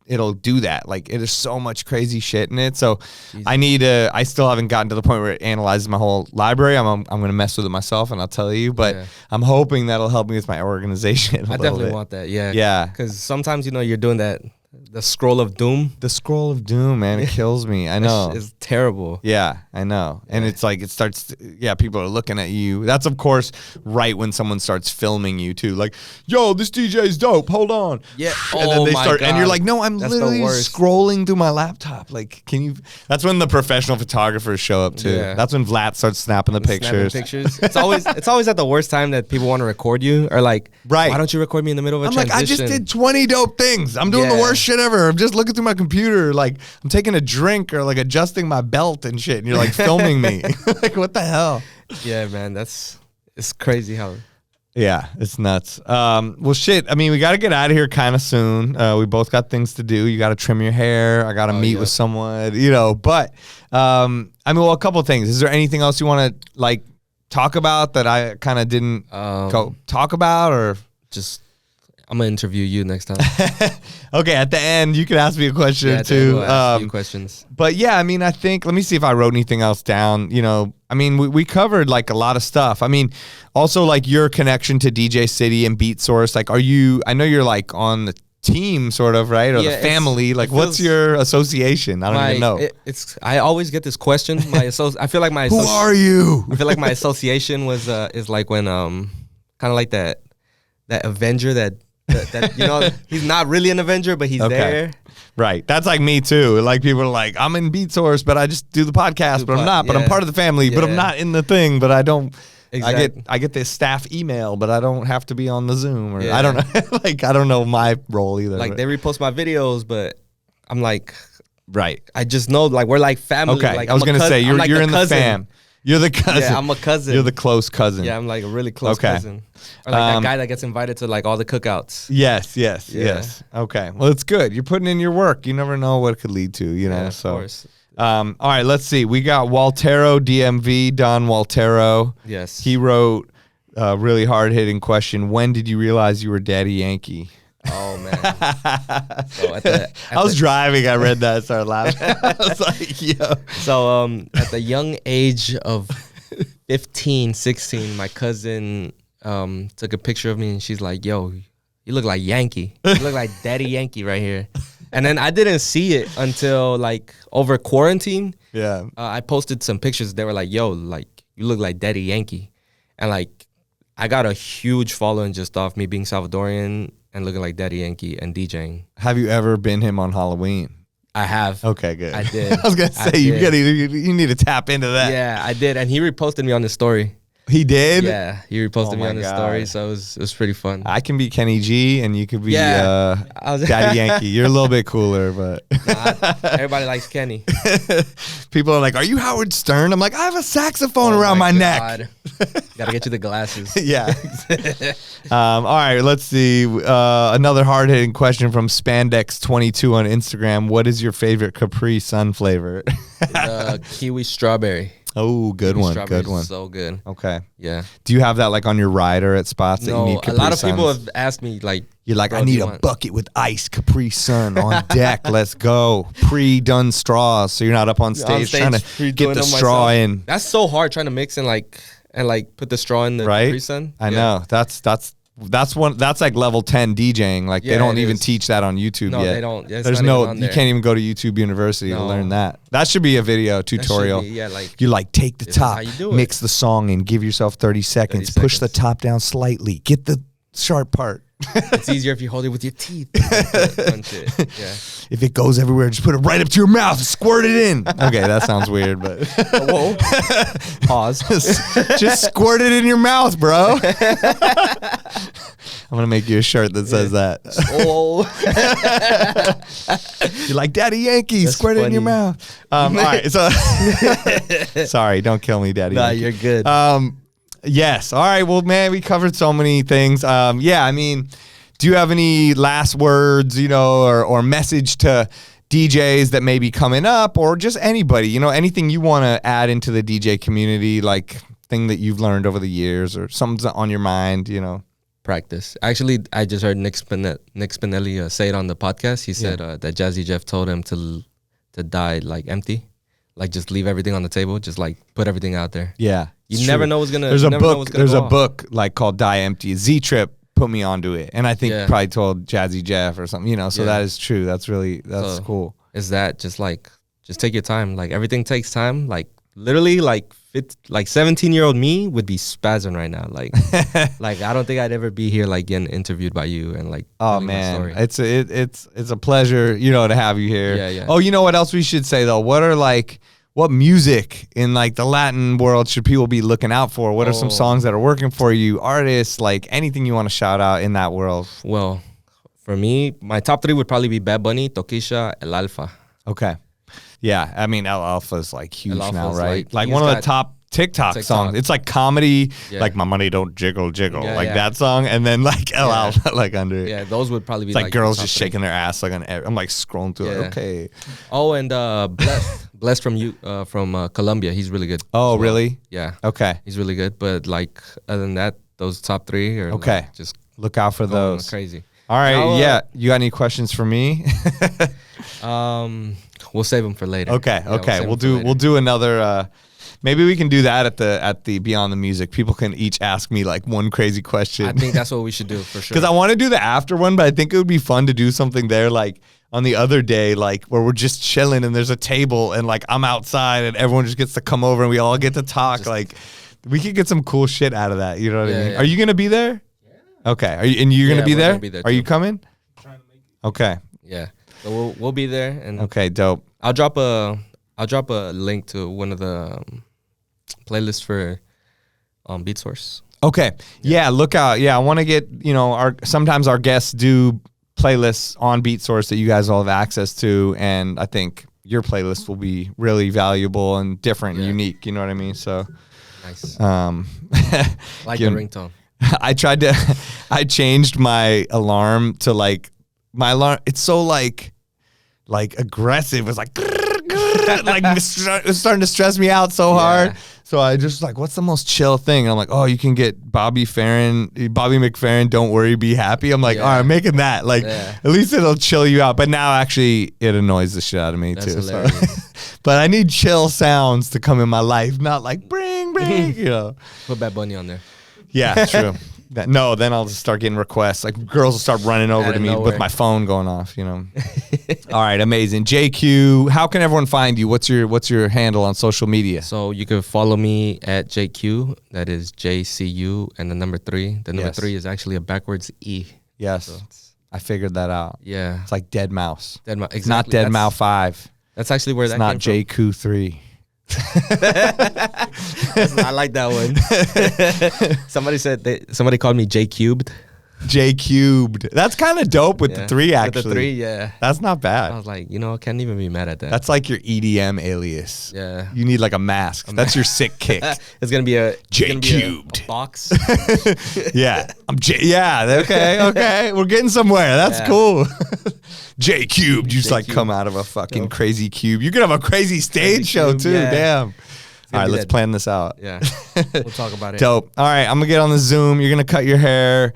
it'll do that. Like, it is so much crazy shit in it. So I still haven't gotten to the point where it analyzes my whole library. I'm going to mess with it myself, and I'll tell you, but I'm hoping that'll help me with my organization I definitely want that. Yeah. Yeah. Because sometimes, you know, you're doing that, the scroll of doom. The scroll of doom, man, it kills me. I know. It's terrible. Yeah, I know. And it's like, it starts, people are looking at you. That's, of course, right when someone starts filming you, too. Like, yo, this DJ's dope. Hold on. Yeah. And then they start, and you're like, no, I'm literally worst. scrolling through my laptop. Like, can you? That's when the professional photographers show up, too. Yeah. That's when Vlad starts snapping the pictures. It's always at the worst time that people want to record you, or like, why don't you record me in the middle of a transition? Like, I just did 20 dope things. I'm doing the worst shit ever. I'm just looking through my computer, like I'm taking a drink or like adjusting my belt and shit, and you're like filming me. Like, what the hell? Yeah, man, it's crazy how. Yeah, it's nuts. Well, shit. I mean, we got to get out of here kind of soon. We both got things to do. You got to trim your hair. I got to meet with someone, you know. But I mean, well, a couple of things. Is there anything else you want to like talk about that I kind of didn't go talk about, or just? I'm gonna interview you next time. Okay, at the end you can ask me a question or two. Ask you questions. But yeah, I mean, I think, let me see if I wrote anything else down. You know, I mean, we covered like a lot of stuff. I mean, also like your connection to DJ City and Beat Source. Like, I know you're like on the team sort of, right? Or the family. Like, what's your association? I don't even know. I always get this question. I feel like who are you? I feel like my association is like when kind of like that Avenger that you know, he's not really an Avenger, but he's there. Right. That's like me too. Like, people are like, I'm in Beat Source, but I just do the podcast, but I'm not. But I'm part of the family, but I'm not in the thing, but I don't. Exactly. I get this staff email, but I don't have to be on the Zoom, or I don't know. Like, I don't know my role either. Like, they repost my videos, but I'm like, right. I just know, like, we're like family. Okay. Like, I was going to say, you're in the fam. You're the cousin. Yeah, I'm a cousin. You're the close cousin. Yeah, I'm like a really close Okay. cousin. Or like that guy that gets invited to like all the cookouts. Yes, Yeah. yes. Okay. Well, it's good. You're putting in your work. You never know what it could lead to, you know. Yeah, of so course. all right, let's see. We got Waltero DMV, Don Waltero. Yes. He wrote a really hard-hitting question. When did you realize you were Daddy Yankee? Oh man. So I was driving. I read that and started laughing. I was like, yo. So at the young age of 15, 16, my cousin took a picture of me and she's like, yo, you look like Yankee. You look like Daddy Yankee right here. And then I didn't see it until like over quarantine. Yeah. I posted some pictures. They were like, yo, like you look like Daddy Yankee. And like I got a huge following just off me being Salvadorian and looking like Daddy Yankee and DJing. Have you ever been him on Halloween? I have. Okay, good. I did. I was gonna I say you did. need to tap into that. Yeah, I did. And he reposted me on his story. He did. Yeah, he reposted Oh me my on his God. story, so it was pretty fun. I can be Kenny G, and you could be Yeah. I was- Daddy Yankee. You're a little bit cooler, but Everybody likes Kenny. people are like, "Are you Howard Stern?" I'm like, "I have a saxophone around my neck." God. Gotta get you the glasses. Yeah. All right, let's see. Another hard-hitting question from Spandex22 on Instagram. What is your favorite Capri Sun flavor? Kiwi strawberry. Oh, good Kiwi one. strawberry Good is one. So good. Okay. Yeah. Do you have that like on your rider at spots that you No, need a Capri lot of people Suns? have asked me like, You're like, bro, I do need you a want- bucket with ice Capri Sun on deck. Let's go. Pre-done straws, so you're not up on stage, trying to pre- get doing the them straw myself. in. That's so hard trying to mix and put the straw in the Right? Capri Sun. I Yeah. know. That's like level 10 DJing. Like Yeah, they don't it even is. teach that on YouTube No, yet. they don't. It's There's not no. even on You there. can't even go to YouTube University to No. learn that. That should be a video That should tutorial. be, yeah, like You like take the This is how top, you do it. mix the song, and give yourself 30 seconds. Push the seconds. top down slightly. Get the sharp part. it's easier if you hold it with your teeth. Punch it. Yeah. If it goes everywhere, just put it right up to your mouth and squirt it in. Okay, that sounds weird, but Whoa. Pause. just squirt it in your mouth, bro. I'm gonna make you a shirt that says that. Oh. You're like Daddy Yankee, That's squirt it in your funny. mouth. All right, so sorry, don't kill me, Daddy. Nah, Yankee. you're good. Yes. All right. Well, man, we covered so many things. Yeah. I mean, do you have any last words, or message to DJs that may be coming up, or just anybody, anything you want to add into the DJ community, like thing that you've learned over the years, or something's on your mind, Practice. Actually, I just heard Nick Spinelli say it on the podcast. He said that Jazzy Jeff told him to die like empty, like just leave everything on the table, just like put everything out there. Yeah. You never know what's gonna. There's you a never know book. what's gonna There's go a off. book like called Die Empty. Z-Trip put me onto it, and I think Yeah. probably told Jazzy Jeff or something. So Yeah. that is true. That's So, cool. Is that just take your time? Like everything takes time. Like literally, like 17-year-old me would be spazzing right now. Like, like I don't think I'd ever be here like getting interviewed by you and like. Oh telling my man, story. it's a pleasure, to have you here. Yeah, yeah. Oh, you know what else we should say though? What music in like the Latin world should people be looking out for? What are some Oh. songs that are working for you? Artists, like anything you want to shout out in that world? Well, for me, my top 3 would probably be Bad Bunny, Tokisha, El Alfa. Okay. Yeah, I mean El Alfa's like huge El now, Alfa's right? like, One he's of the got top TikTok TikTok. songs. It's like comedy, Yeah. like My Money Don't Jiggle Jiggle, Yeah, like yeah. that song, and then like El Yeah. Alfa like under it. Yeah, those would probably be It's like the girls top just 3. shaking their ass like I'm like scrolling through it. Yeah. Okay. Oh, and Blessed from Colombia. He's really good. Oh, as well. really? Yeah, Okay. he's really good. But like other than that, those top 3 are Okay. like, just Look out for going those. crazy. All right. Now, Yeah. You got any questions for me? We'll save them for later. Okay. Yeah, Okay. save We'll 'em for later. do another. Maybe we can do that at the Beyond the Music. People can each ask me like one crazy question. I think that's what we should do for sure. Because I want to do the after one, but I think it would be fun to do something there like on the other day, like where we're just chilling and there's a table and like I'm outside and everyone just gets to come over and we all get to talk. Like we could get some cool shit out of that. You know what I Yeah, mean? yeah. Are you gonna be there? Yeah. Okay. Are you? And you're Yeah, gonna be we're there? gonna be there Are you too. coming? Okay. Yeah, so we'll be there, and Okay. Dope. I'll drop a link to one of the playlists for Beat Source. Okay. Yeah. Look out. Yeah. I want to get, sometimes our guests do playlists on BeatSource that you guys all have access to. And I think your playlist will be really valuable and different and Yeah. unique. You know what I mean? So, Nice. Like the you know, ringtone. I changed my alarm to like my alarm. It's so like aggressive. It's like it's starting to stress me out so hard. So I just like, what's the most chill thing? And I'm like, oh, you can get Bobby McFerrin. Don't worry, be happy. I'm like, Yeah. all right, I'm making that. Like, Yeah. at least it'll chill you out. But now actually, it annoys the shit out of me That's too. So. hilarious. But I need chill sounds to come in my life, not like bring, you know. Put Bad Bunny on there. Yeah, true. No, then I'll just start getting requests. Like girls will start running over Out to of me with nowhere. my phone going off, you know. All right, amazing. JQ, how can everyone find you? What's your handle on social media? So you can follow me at JQ. That is JCU and the number 3. The number Yes. 3 is actually a backwards E. Yes, So it's, I figured that out. yeah. It's like Dead Mouse. Dead Mouse. It's not Dead Mouse 5. That's actually where It's that not came JQ 3. from. I like that one. Somebody called me J Cubed. J Cubed. That's kind of dope with the 3 actually. With the 3, yeah. That's not I bad. was like, I can't even be mad at that. That's like your EDM alias. yeah. You need like a mask. That's your sick kick. It's gonna be a J it's gonna be Cubed. a box. Yeah. Okay. We're getting somewhere. That's Yeah. cool. J Cubed. You just J like Cubed. come out of a fucking Dope. crazy cube. You could have a crazy stage Crazy show cube, too. yeah. Damn. All gonna right, be let's that- plan this out. Yeah. We'll talk about it. Dope. All right, I'm gonna get on the Zoom. You're gonna cut your hair.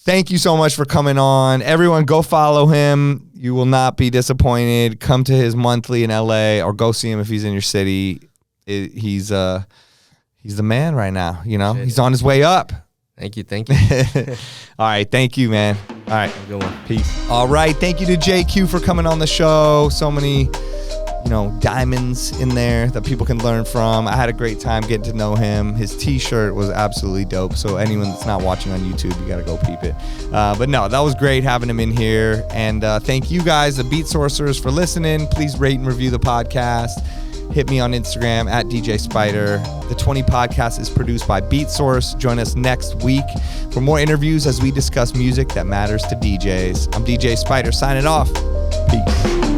Thank you so much for coming on. Everyone, go follow him. You will not be disappointed. Come to his monthly in LA or go see him if he's in your city. He's the man right now. You know, Shit. he's on his way up. Thank you. All right, thank you, man. All right, Have a good one. peace. All right, thank you to JQ for coming on the show. So many, diamonds in there that people can learn from. I had a great time getting to know him. His t-shirt was absolutely dope. So anyone that's not watching on YouTube, you got to go peep it. But no, that was great having him in here. And thank you guys, the Beat Sorcerers, for listening. Please rate and review the podcast. Hit me on Instagram at DJ Spider. The 20 podcast is produced by Beat Source. Join us next week for more interviews as we discuss music that matters to DJs. I'm DJ Spider signing off. Peace.